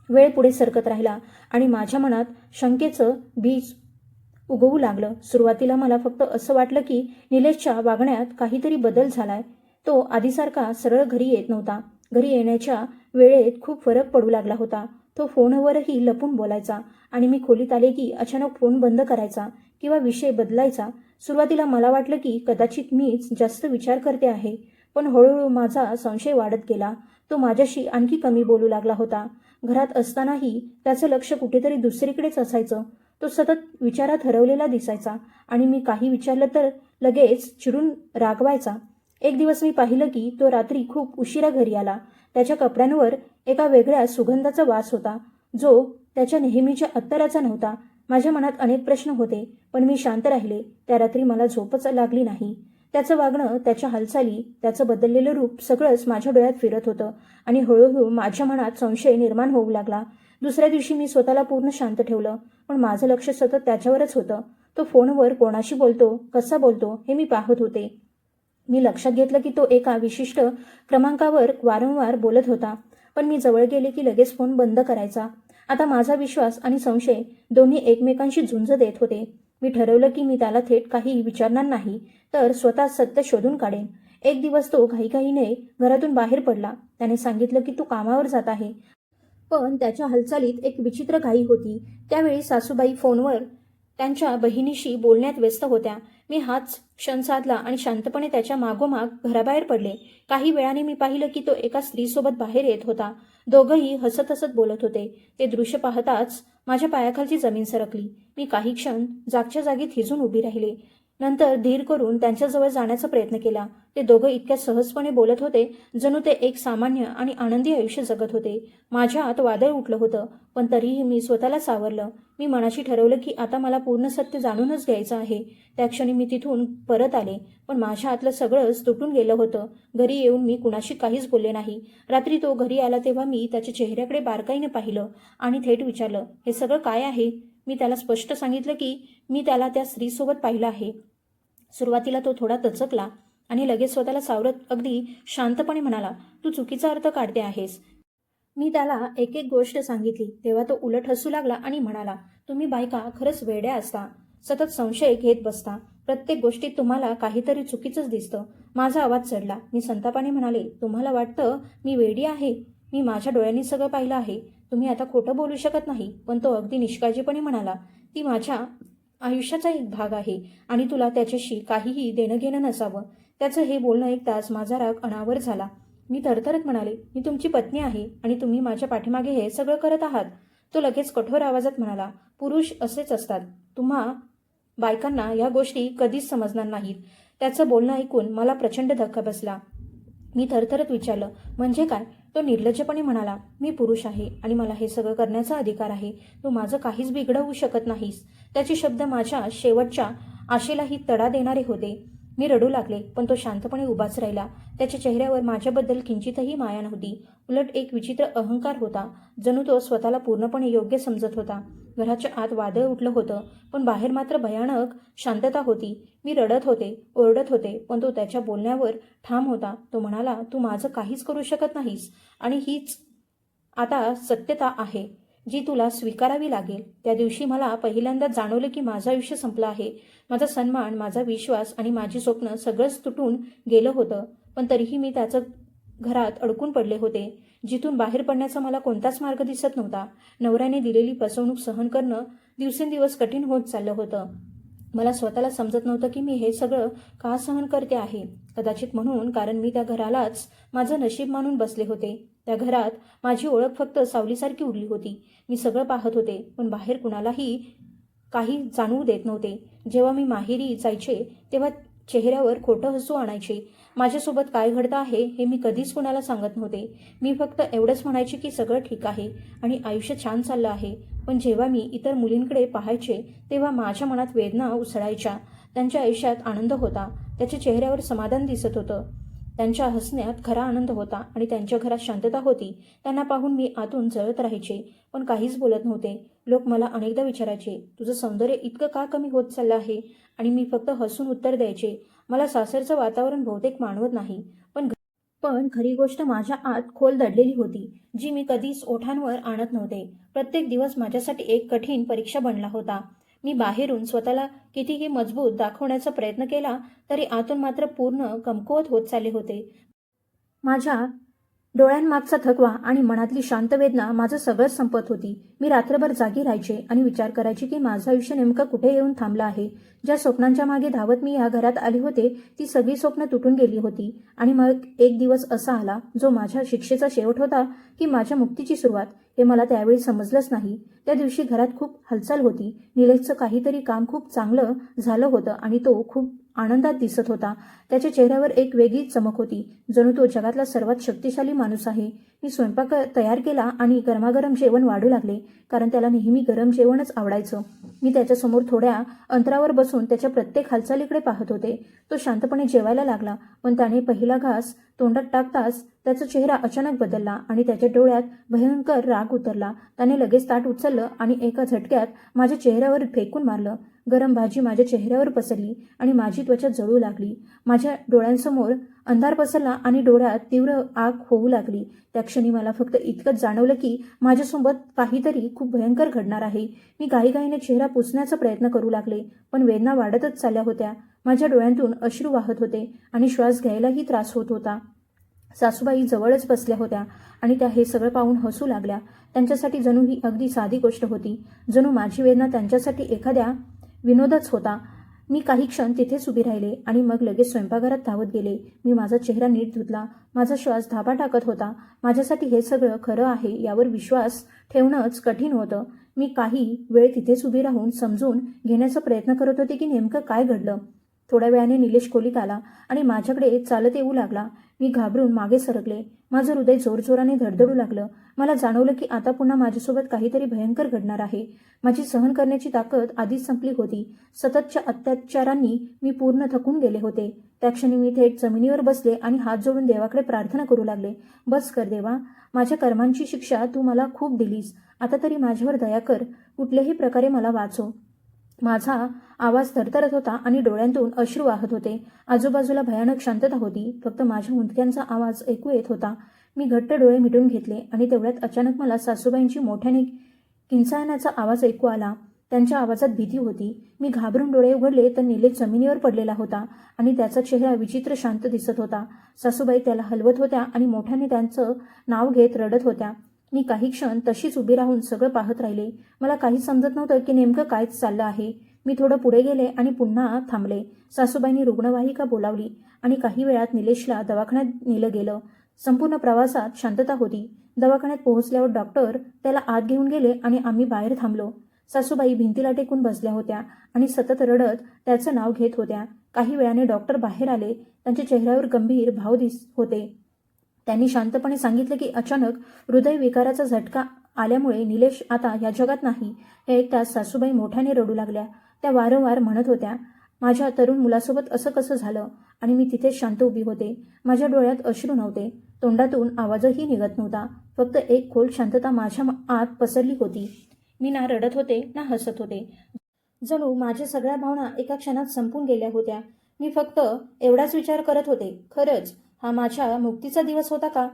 वेळ पुढे सरकत राहिला आणि माझ्या मनात शंकेचं बीज उगवू लागलं. सुरुवातीला मला फक्त असं वाटलं की निलेशच्या वागण्यात काहीतरी बदल झालाय. तो आधीसारखा सरळ घरी येत नव्हता. घरी येण्याच्या वेळेत खूप फरक पडू लागला होता. तो फोनवरही लपून बोलायचा आणि मी खोलीत आले की अचानक फोन बंद करायचा किंवा विषय बदलायचा. सुरुवातीला मला वाटलं की कदाचित मीच जास्त विचार करते आहे, पण हळूहळू माझा संशय वाढत गेला. तो माझ्याशी आणखी कमी बोलू लागला होता. घरात असतानाही त्याचं लक्ष कुठेतरी दुसरीकडेच असायचं. तो सतत विचारात हरवलेला दिसायचा आणि मी काही विचारलं तर लगेच चिडून रागवायचा. एक दिवस मी पाहिलं की तो रात्री खूप उशिरा घरी आला. त्याच्या कपड्यांवर एका वेगळ्या सुगंधाचा वास होता, जो त्याच्या नेहमीच्या अत्तराचा नव्हता. माझ्या मनात अनेक प्रश्न होते, पण मी शांत राहिले. त्या रात्री मला झोपच लागली नाही. त्याचं वागणं, त्याच्या हालचाली, त्याचं बदललेलं रूप सगळंच माझ्या डोळ्यात फिरत होतं आणि हळूहळू माझ्या मनात संशय निर्माण होऊ लागला. दुसऱ्या दिवशी मी स्वतःला पूर्ण शांत ठेवलं, पण माझं लक्ष सतत त्याच्यावरच होतं. तो फोनवर कोणाशी बोलतो, कसा बोलतो हे मी पाहत होते. मी लक्षात घेतलं की तो एका विशिष्ट क्रमांकावर वारंवार बोलत होता, पण मी जवळ गेले की लगेच फोन बंद करायचा. आता माझा विश्वास आणि संशय दोन्ही एकमेकांशी झुंज देत होते. मी ठरवलं की मी त्याला थेट काही विचारणार नाही, तर स्वतः सत्य शोधून काढेन. एक दिवस तो घाईघाईने घरातून बाहेर पडला. त्याने सांगितलं की तो कामावर जात आहे, पण त्याच्या हालचालीत एक विचित्र घाई होती. त्यावेळी सासूबाई फोनवर त्यांच्या बहिणीशी बोलण्यात व्यस्त होत्या. मी हाच क्षण साधला आणि शांतपणे त्याच्या मागोमाग घराबाहेर पडले. काही वेळाने मी पाहिलं की तो एका स्त्रीसोबत बाहेर येत होता. दोघंही हसत हसत बोलत होते. ते दृश्य पाहताच माझ्या पायाखालची जमीन सरकली. मी काही क्षण जागच्या जागी थिजून उभी राहिले. नंतर धीर करून त्यांच्याजवळ जाण्याचा प्रयत्न केला. ते दोघं इतक्या सहजपणे बोलत होते जणू ते एक सामान्य आणि आनंदी आयुष्य जगत होते. माझ्या आत वादळ उठलं होतं, पण तरीही मी स्वतःला सावरलं. मी मनाशी ठरवलं की आता मला पूर्ण सत्य जाणूनच घ्यायचं आहे. त्या क्षणी मी तिथून परत आले, पण माझ्या आतलं सगळंच तुटून गेलं होतं. घरी येऊन मी कुणाशी काहीच बोलले नाही. रात्री तो घरी आला तेव्हा मी त्याच्या चेहऱ्याकडे बारकाईने पाहिलं आणि थेट विचारलं, हे सगळं काय आहे? मी त्याला स्पष्ट सांगितलं की मी त्याला त्या स्त्रीसोबत पाहिलं आहे. सुरुवातीला तो थोडा दचकला आणि लगेच स्वतःला सावरत अगदी शांतपणे म्हणाला, तू चुकीचा अर्थ काढते आहेस. मी त्याला एक एक गोष्ट सांगितली तेव्हा तो उलट हसू लागला आणि म्हणाला, तुम्ही बायका खरंच वेड्या असता. सतत संशय घेत बसता. प्रत्येक गोष्टीत तुम्हाला काहीतरी चुकीचंच दिसतं. माझा आवाज चढला. मी संतापाने म्हणाले, तुम्हाला वाटतं मी वेडी आहे? मी माझ्या डोळ्यांनी सगळं पाहिलं आहे. तुम्ही आता खोटं बोलू शकत नाही. पण तो अगदी निष्काळजीपणे म्हणाला, ती माझ्या आयुष्याचा एक भाग आहे आणि तुला त्याच्याशी काहीही देणं घेणं नसावं. त्याचं हे बोलणं ऐकताच माझा राग अनावर झाला. मी थरथरत म्हणाले, मी तुमची पत्नी आहे आणि तुम्ही माझ्या पाठीमागे हे सगळं करत आहात. तो लगेच कठोर आवाजात म्हणाला, पुरुष असेच असतात. तुम्हा बायकांना या गोष्टी कधीच समजणार नाहीत. त्याचं बोलणं ऐकून मला प्रचंड धक्का बसला. मी थरथरत विचारलं, म्हणजे काय? तो निर्लज्जपणे म्हणाला, मी पुरुष आहे आणि मला हे सगळं करण्याचा अधिकार आहे. तू माझं काहीच बिघडवू शकत नाहीस. त्याचे शब्द माझ्या शेवटच्या आशेलाही तडा देणारे होते. मी रडू लागले, पण तो शांतपणे उभाच राहिला. त्याच्या चेहऱ्यावर माझ्याबद्दल किंचितही माया नव्हती. उलट एक विचित्र अहंकार होता. जणू तो स्वतःला पूर्णपणे योग्य समजत होता. घराच्या आत वादळ उठलं होतं, पण बाहेर मात्र भयानक शांतता होती. मी रडत होते, ओरडत होते, पण तो त्याच्या बोलण्यावर ठाम होता. तो म्हणाला, तू माझं काहीच करू शकत नाहीस आणि हीच आता सत्यता आहे. जी तुला स्वीकारावी लागेल. त्या दिवशी मला पहिल्यांदाच जाणवलं की माझं आयुष्य संपलं आहे. माझा सन्मान, माझा विश्वास आणि माझी स्वप्न सगळंच तुटून गेलं होतं. पण तरीही मी त्याचं घरात अडकून पडले होते, जिथून बाहेर पडण्याचा मला कोणताच मार्ग दिसत नव्हता. नवऱ्याने दिलेली फसवणूक सहन करणं दिवसेंदिवस कठीण होत चाललं होतं. मला स्वतःला समजत नव्हतं की मी हे सगळं का सहन करते आहे. कदाचित म्हणून, कारण मी त्या घरालाच माझं नशीब मानून बसले होते. त्या घरात माझी ओळख फक्त सावलीसारखी उरली होती. मी सगळं पाहत होते, पण बाहेर कुणालाही काही जाणवू देत नव्हते. जेव्हा मी माहेरी जायचे तेव्हा चेहऱ्यावर खोटं हसू आणायचे. माझ्यासोबत काय घडतं आहे हे मी कधीच कुणाला सांगत नव्हते. मी फक्त एवढंच म्हणायचे की सगळं ठीक आहे आणि आयुष्य छान चाललं आहे. पण जेव्हा मी इतर मुलींकडे पाहायचे तेव्हा माझ्या मनात वेदना उसळायच्या. त्यांच्या आयुष्यात आनंद होता, त्याच्या चेहऱ्यावर समाधान दिसत होतं, त्यांच्या हसण्यात खरा आनंद होता आणि त्यांच्या घरात शांतता होती. त्यांना पाहून मी आतून जळत राहायचे, पण काहीच बोलत नव्हते. लोक मला अनेकदा विचारायचे, तुझं सौंदर्य इतकं का कमी होत चाललं आहे? आणि मी फक्त हसून उत्तर द्यायचे, मला सासरचं वातावरण बहुतेक मानवत नाही. पण खरी गोष्ट माझ्या आत खोल दडलेली होती, जी मी कधीच ओठांवर आणत नव्हते. प्रत्येक दिवस माझ्यासाठी एक कठीण परीक्षा बनला होता. मी बाहेरून स्वतःला कितीही मजबूत दाखवण्याचा प्रयत्न केला, तरी आतून मात्र पूर्ण कमकुवत होत चालले होते. माझ्या डोळ्यांमागचा थकवा आणि मनातली शांत वेदना माझं सगळंच संपत होती. मी रात्रभर जागी राहायचे आणि विचार करायचे की माझं आयुष्य नेमकं कुठे येऊन थांबलं आहे. ज्या स्वप्नांच्या मागे धावत मी या घरात आले होते, ती सगळी स्वप्न तुटून गेली होती. आणि मग एक दिवस असा आला, जो माझ्या शिक्षेचा शेवट होता की माझ्या मुक्तीची सुरुवात, हे मला त्यावेळी समजलंच नाही. त्या दिवशी घरात खूप हालचाल होती. निलेशचं काहीतरी काम खूप चांगलं झालं होतं आणि तो खूप आनंदात दिसत होता. त्याच्या चेहऱ्यावर एक वेगळीच चमक होती, जणू तो जगातला सर्वात शक्तिशाली माणूस आहे. मी स्वयंपाक तयार केला आणि गरमागरम जेवण वाढू लागले, कारण त्याला नेहमी गरम जेवणच आवडायचं. मी त्याच्यासमोर थोड्या अंतरावर बसून त्याच्या प्रत्येक हालचालीकडे पाहत होते. तो शांतपणे जेवायला लागला, पण त्याने पहिला घास तोंडात टाकताच त्याचा चेहरा अचानक बदलला आणि त्याच्या डोळ्यात भयंकर राग उतरला. त्याने लगेच ताट उचललं आणि एका झटक्यात माझ्या चेहऱ्यावर फेकून मारलं. गरम भाजी माझ्या चेहऱ्यावर पसरली आणि माझी त्वचा जळू लागली. माझ्या डोळ्यांसमोर अंधार पसरला आणि डोळ्यात तीव्र आग होऊ लागली. त्या क्षणी मला फक्त इतकंच जाणवलं की माझ्यासोबत काहीतरी खूप भयंकर घडणार आहे. मी घाईघाईने चेहरा पुसण्याचा प्रयत्न करू लागले, पण वेदना वाढतच चालल्या होत्या. माझ्या डोळ्यांतून अश्रू वाहत होते आणि श्वास घ्यायलाही त्रास होत होता. सासूबाई जवळच बसल्या होत्या आणि त्या हे सगळं पाहून हसू लागल्या. त्यांच्यासाठी जणू ही अगदी साधी गोष्ट होती, जणू माझी वेदना त्यांच्यासाठी एखाद्या विनोदच होता. मी काही क्षण तिथेच उभी राहिले आणि मग लगेच स्वयंपाकघरात धावत गेले. मी माझा चेहरा नीट धुतला. माझा श्वास धाबा टाकत होता. माझ्यासाठी हे सगळं खरं आहे यावर विश्वास ठेवणंच कठीण होतं. मी काही वेळ तिथेच उभी राहून समजून घेण्याचा प्रयत्न करत होते की नेमकं काय घडलं. थोड्या वेळाने निलेश खोलीत आला आणि माझ्याकडे चालत येऊ लागला. मी घाबरून मागे सरकले. माझं हृदय जोरजोराने धडधडू लागलं. मला जाणवलं की आता पुन्हा माझ्यासोबत काहीतरी भयंकर घडणार आहे. माझी सहन करण्याची ताकद आधीच संपली होती. सततच्या अत्याचारांनी मी पूर्ण थकून गेले होते. त्या क्षणी मी थेट जमिनीवर बसले आणि हात जोडून देवाकडे प्रार्थना करू लागले. बस कर देवा, माझ्या कर्मांची शिक्षा तू मला खूप दिलीस. आता तरी माझ्यावर दया कर. कुठल्याही प्रकारे मला वाचव. माझा आवाज थरथरत होता आणि डोळ्यांतून अश्रू वाहत होते. आजूबाजूला भयानक शांतता होती. फक्त माझ्या मुंडक्यांचा आवाज ऐकू येत होता. मी घट्ट डोळे मिटून घेतले आणि तेवढ्यात अचानक मला सासूबाईंची मोठ्याने किंचाळण्याचा आवाज ऐकू आला. त्यांच्या आवाजात भीती होती. मी घाबरून डोळे उघडले तर निलेश जमिनीवर पडलेला होता आणि त्याचा चेहरा विचित्र शांत दिसत होता. सासूबाई त्याला हलवत होत्या आणि मोठ्याने त्यांचं नाव घेत रडत होत्या. मी काही क्षण तशीच उभी राहून सगळं पाहत राहिले. मला काहीच समजत नव्हतं की नेमकं काय चाललं आहे. मी थोडं पुढे गेले आणि पुन्हा थांबले. सासूबाईंनी रुग्णवाहिका बोलावली आणि काही वेळात निलेशला दवाखान्यात नेलं गेलं. संपूर्ण प्रवासात शांतता होती. दवाखान्यात पोहोचल्यावर डॉक्टर त्याला आत घेऊन गेले आणि आम्ही बाहेर थांबलो. सासूबाई भिंतीला टेकून बसल्या होत्या आणि सतत रडत त्याचं नाव घेत होत्या. काही वेळाने डॉक्टर बाहेर आले. त्यांच्या चेहऱ्यावर गंभीर भाव होते. त्यांनी शांतपणे सांगितलं की अचानक हृदयविकाराचा झटका आल्यामुळे निलेश आता या जगात नाही. हे ऐकताच सासूबाई मोठ्याने रडू लागल्या. त्या वारंवार म्हणत होत्या, माझ्या तरुण मुलासोबत असं कसं झालं? आणि मी तिथेच शांत उभी होते. माझ्या डोळ्यात अश्रू नव्हते, तोंडातून आवाजही निघत नव्हता. फक्त एक खोल शांतता माझ्या आत पसरली होती. मी ना रडत होते ना हसत होते. जणू माझ्या सगळ्या भावना एका क्षणात संपून गेल्या होत्या. मी फक्त एवढाच विचार करत होते, खरंच हा माझ्या मुक्तीचा दिवस होता का?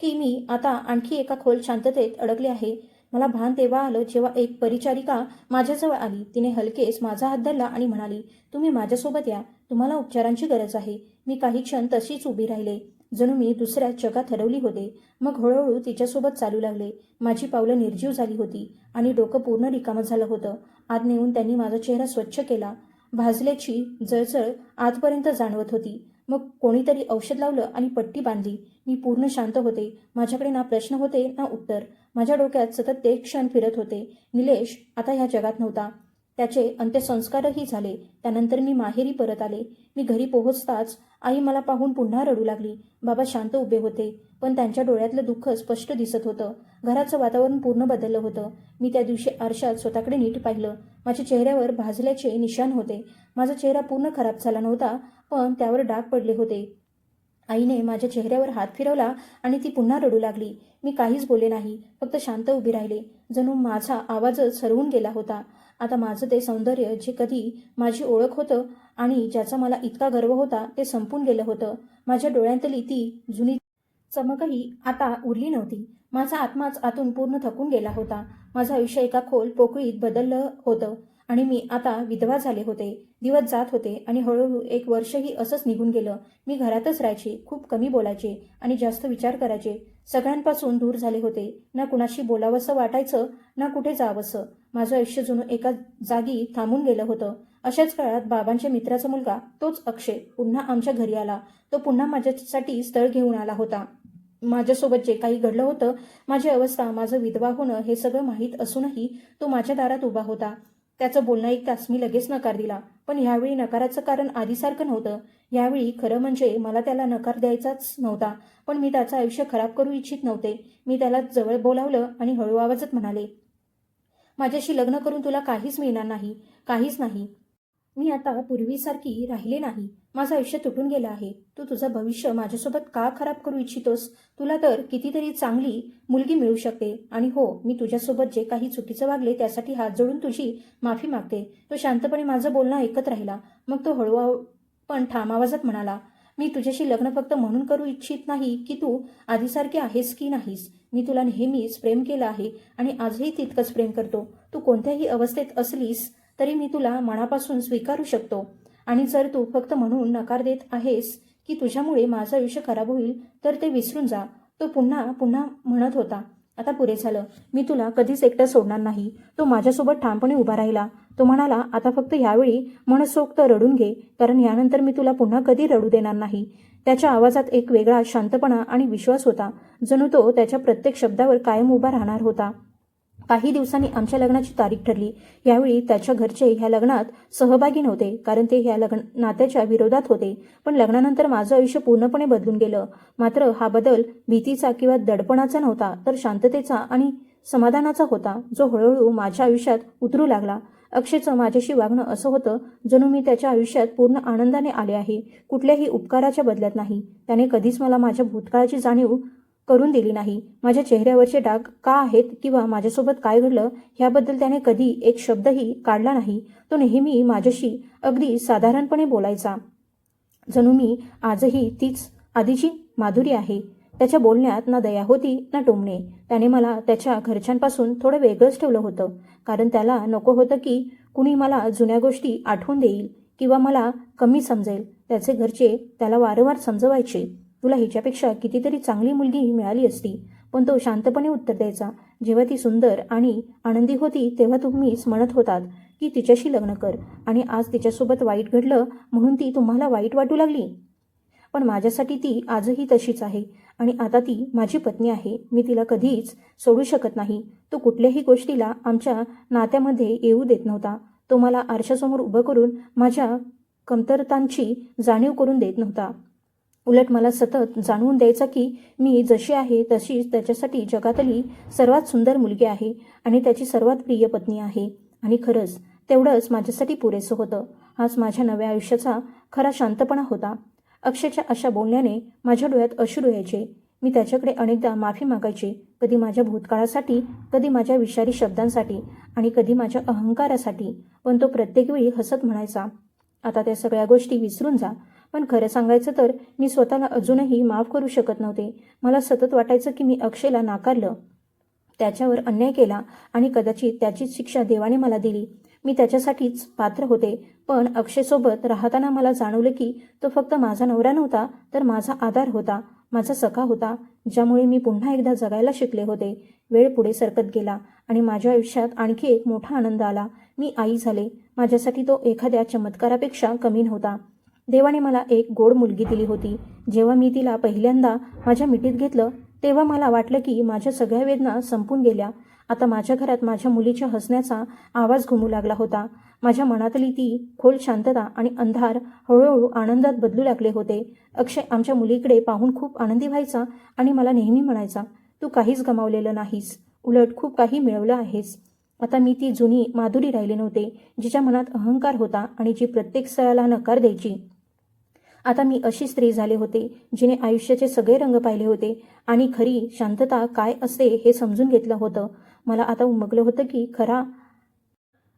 की मी आता आणखी एका खोल शांततेत अडकले आहे? मला भान तेव्हा आलं जेव्हा एक परिचारिका माझ्याजवळ आली. तिने हलकेच माझा हात धरला आणि म्हणाली, तुम्ही माझ्यासोबत या, तुम्हाला उपचारांची गरज आहे. मी काही क्षण तशीच उभी राहिले, जणू मी दुसऱ्या जगात हरवली होते. मग हळूहळू तिच्यासोबत चालू लागले. माझी पावलं निर्जीव झाली होती आणि डोकं पूर्ण रिकामं झालं होतं. आत नेऊन त्यांनी माझा चेहरा स्वच्छ केला. भाजल्याची जळजळ आतपर्यंत जाणवत होती. मग कोणीतरी औषध लावलं आणि पट्टी बांधली. मी पूर्ण शांत होते. माझ्याकडे ना प्रश्न होते ना उत्तर. माझ्या डोक्यात सतत ते क्षण फिरत होते. निलेश आता ह्या जगात नव्हता. त्याचे अंत्यसंस्कारही झाले. त्यानंतर मी माहेरी परत आले. मी घरी पोहोचताच आई मला पाहून पुन्हा रडू लागली. बाबा शांत उभे होते, पण त्यांच्या डोळ्यातलं दुःख स्पष्ट दिसत होतं. घराचं वातावरण पूर्ण बदललं होतं. मी त्या दिवशी आरशात स्वतःकडे नीट पाहिलं. माझ्या चेहऱ्यावर भाजल्याचे निशाण होते. माझा चेहरा पूर्ण खराब झाला नव्हता, पण त्यावर डाग पडले होते. आईने माझ्या चेहऱ्यावर हात फिरवला आणि ती पुन्हा रडू लागली. मी काहीच बोलले नाही, फक्त शांत उभी राहिले. जणू माझा आवाजच हरवून गेला होता. आता माझं ते सौंदर्य, जे कधी माझी ओळख होतं आणि ज्याचा मला इतका गर्व होता, ते संपून गेलं होतं. माझ्या डोळ्यांतली ती जुनी चमकही आता उरली नव्हती. माझा आत्माच आतून पूर्ण थकून गेला होता. माझं आयुष्य एका खोल पोकळीत बदललं होतं आणि मी आता विधवा झाले होते. दिवस जात होते आणि हळूहळू एक वर्षही असंच निघून गेलं. मी घरातच राहायचे, खूप कमी बोलायचे आणि जास्त विचार करायचे. सगळ्यांपासून दूर झाले होते. ना कुणाशी बोलावंसं वाटायचं, ना कुठे जावंसं. माझं आयुष्य जणू एका जागी थांबून गेलं होतं. अशाच काळात बाबांच्या मित्राचा मुलगा, तोच अक्षय, पुन्हा आमच्या घरी आला. तो पुन्हा माझ्यासाठी स्थळ घेऊन आला होता. माझ्यासोबत जे काही घडलं होतं, माझी अवस्था, माझं विधवा होणं, हे सगळं माहीत असूनही तो माझ्या दारात उभा होता. त्याचं बोलणं ऐकताच मी लगेच नकार दिला. पण ह्यावेळी नकाराचं कारण आधीसारखं नव्हतं. यावेळी खरं म्हणजे मला त्याला नकार द्यायचाच नव्हता, पण मी त्याचं आयुष्य खराब करू इच्छित नव्हते. मी त्याला जवळ बोलावलं आणि हळू आवाजात म्हणाले, माझ्याशी लग्न करून तुला काहीच मिळणार नाही, काहीच नाही. मी आता पूर्वीसारखी राहिले नाही. माझं आयुष्य तुटून गेलं आहे. तू तुझं भविष्य माझ्यासोबत का खराब करू इच्छितोस? तुला तर कितीतरी चांगली मुलगी मिळू शकते. आणि हो, मी तुझ्यासोबत जे काही चुकीचं वागले त्यासाठी हात जोडून तुझी माफी मागते. तो शांतपणे माझं बोलणं ऐकत राहिला. मग तो हळू पण ठाम आवाजात म्हणाला, मी तुझ्याशी लग्न फक्त म्हणून करू इच्छित नाही की तू आधीसारखी आहेस की नाहीस. मी तुला नेहमीच प्रेम केलं आहे आणि आजही तितकंच प्रेम करतो. तू कोणत्याही अवस्थेत असलीस तरी मी तुला मनापासून स्वीकारू शकतो. आणि जर तू फक्त म्हणून नकार देत आहेस की तुझ्यामुळे माझं आयुष्य खराब होईल, तर ते विसरून जा. तो पुन्हा पुन्हा म्हणत होता, आता पुरे झालं. मी तुला कधीच एकटं सोडणार नाही. तो माझ्यासोबत ठामपणे उभा राहिला. तो म्हणाला, आता फक्त ह्यावेळी मनसोक्त रडून घे, कारण यानंतर मी तुला पुन्हा कधी रडू देणार नाही. त्याच्या आवाजात एक वेगळा शांतपणा आणि विश्वास होता, जणू तो त्याच्या प्रत्येक शब्दावर कायम उभा राहणार होता. काही दिवसांनी आमच्या लग्नाची तारीख ठरली. यावेळी त्याच्या घरचे ह्या लग्नात सहभागी नव्हते, कारण ते ह्या नात्याच्या विरोधात होते. पण लग्नानंतर माझं आयुष्य पूर्णपणे बदलून गेलं. मात्र हा बदल भीतीचा किंवा दडपणाचा नव्हता, तर शांततेचा आणि समाधानाचा होता, जो हळूहळू माझ्या आयुष्यात उतरू लागला. अक्षयचं माझ्याशी वागणं असं होतं, जणू मी त्याच्या आयुष्यात पूर्ण आनंदाने आले आहे, कुठल्याही उपकाराच्या बदल्यात नाही. त्याने कधीच मला माझ्या भूतकाळाची जाणीव करून दिली नाही. माझ्या चेहऱ्यावरचे डाग का आहेत किंवा माझ्यासोबत काय घडलं ह्याबद्दल त्याने कधी एक शब्दही काढला नाही. तो नेहमी माझ्याशी अगदी साधारणपणे बोलायचा, जणू मी आजही तीच आधीची माधुरी आहे. त्याच्या बोलण्यात ना दया होती ना टोमणे. त्याने मला त्याच्या घरच्यांपासून थोडं वेगळंच ठेवलं होतं, कारण त्याला नको होतं की कुणी मला जुन्या गोष्टी आठवून देईल किंवा मला कमी समजेल. त्याचे घरचे त्याला वारंवार समजवायचे, तुला हिच्यापेक्षा कितीतरी चांगली मुलगी मिळाली असती. पण तो शांतपणे उत्तर द्यायचा, जेव्हा ती सुंदर आणि आनंदी होती तेव्हा तुम्हीच म्हणत होतात की तिच्याशी लग्न कर, आणि आज तिच्यासोबत वाईट घडलं म्हणून ती तुम्हाला वाईट वाटू लागली. पण माझ्यासाठी ती आजही तशीच आहे आणि आता ती माझी पत्नी आहे. मी तिला कधीच सोडू शकत नाही. तो कुठल्याही गोष्टीला आमच्या नात्यामध्ये येऊ देत नव्हता. तो मला आरशासमोर उभं करून माझ्या कमतरतांची जाणीव करून देत नव्हता. उलट मला सतत जाणवून द्यायचा की मी जशी आहे तशीच त्याच्यासाठी जगातली सर्वात सुंदर मुलगी आहे आणि त्याची सर्वात प्रिय पत्नी आहे. आणि खरंच तेवढंच माझ्यासाठी पुरेसं होतं. हाच माझ्या नव्या आयुष्याचा खरा शांतपणा होता. अक्षयच्या अशा बोलण्याने माझ्या डोळ्यात अश्रू यायचे. मी त्याच्याकडे अनेकदा माफी मागायचे, कधी माझ्या भूतकाळासाठी, कधी माझ्या विषारी शब्दांसाठी आणि कधी माझ्या अहंकारासाठी. पण तो प्रत्येक वेळी हसत म्हणायचा, आता त्या सगळ्या गोष्टी विसरून जा. पण खरं सांगायचं तर मी स्वतःला अजूनही माफ करू शकत नव्हते. मला सतत वाटायचं की मी अक्षयला नाकारलं, त्याच्यावर अन्याय केला आणि कदाचित त्याचीच शिक्षा देवाने मला दिली. मी त्याच्यासाठीच पात्र होते. पण अक्षयसोबत राहताना मला जाणवलं की तो फक्त माझा नवरा नव्हता, तर माझा आधार होता, माझा सखा होता, ज्यामुळे मी पुन्हा एकदा जगायला शिकले होते. वेळ पुढे सरकत गेला आणि माझ्या आयुष्यात आणखी एक मोठा आनंद आला. मी आई झाले. माझ्यासाठी तो एखाद्या चमत्कारापेक्षा कमी नव्हता. देवाने मला एक गोड मुलगी दिली होती. जेव्हा मी तिला पहिल्यांदा माझ्या मिठीत घेतलं, तेव्हा मला वाटलं की माझ्या सगळ्या वेदना संपून गेल्या. आता माझ्या घरात माझ्या मुलीच्या हसण्याचा आवाज घुमू लागला होता. माझ्या मनातली ती खोल शांतता आणि अंधार हळूहळू आनंदात बदलू लागले होते. अक्षय आमच्या मुलीकडे पाहून खूप आनंदी व्हायचा आणि मला नेहमी म्हणायचा, तू काहीच गमावलेलं नाहीस, उलट खूप काही मिळवलं आहेस. आता मी ती जुनी माधुरी राहिले नव्हते, जिच्या मनात अहंकार होता आणि जी प्रत्येक स्थळाला नकार द्यायची. आता मी अशी स्त्री झाले होते, जिने आयुष्याचे सगळे रंग पाहिले होते आणि खरी शांतता काय असते हे समजून घेतलं होतं. मला आता उमगलं होतं की खरा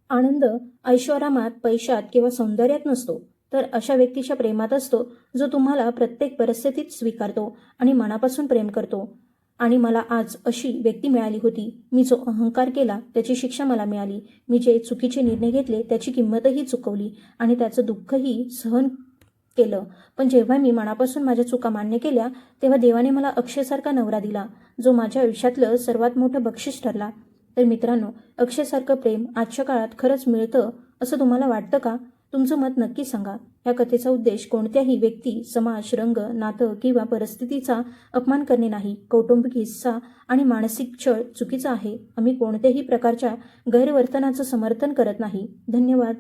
आनंद ऐशोआरामात, पैशात किंवा सौंदर्यात नसतो, तर अशा व्यक्तीच्या प्रेमात असतो, जो तुम्हाला प्रत्येक परिस्थितीत स्वीकारतो आणि मनापासून प्रेम करतो. आणि मला आज अशी व्यक्ती मिळाली होती. मी जो अहंकार केला त्याची शिक्षा मला मिळाली. मी जे चुकीचे निर्णय घेतले त्याची किंमतही चुकवली आणि त्याचं दुःखही सहन केलं. पण जेव्हा मी मनापासून माझ्या चुका मान्य केल्या, तेव्हा देवाने मला अक्षयसारखा नवरा दिला, जो माझ्या आयुष्यातलं सर्वात मोठं बक्षीस ठरला. तर मित्रांनो, अक्षयसारखं प्रेम आजच्या काळात खरंच मिळतं असं तुम्हाला वाटतं का? तुमचं मत नक्की सांगा. या कथेचा उद्देश कोणत्याही व्यक्ती, समाज, रंग, नातं किंवा परिस्थितीचा अपमान करणे नाही. कौटुंबिक हिंसा आणि मानसिक छळ चुकीचा आहे. आम्ही कोणत्याही प्रकारच्या गैरवर्तनाचं समर्थन करत नाही. धन्यवाद.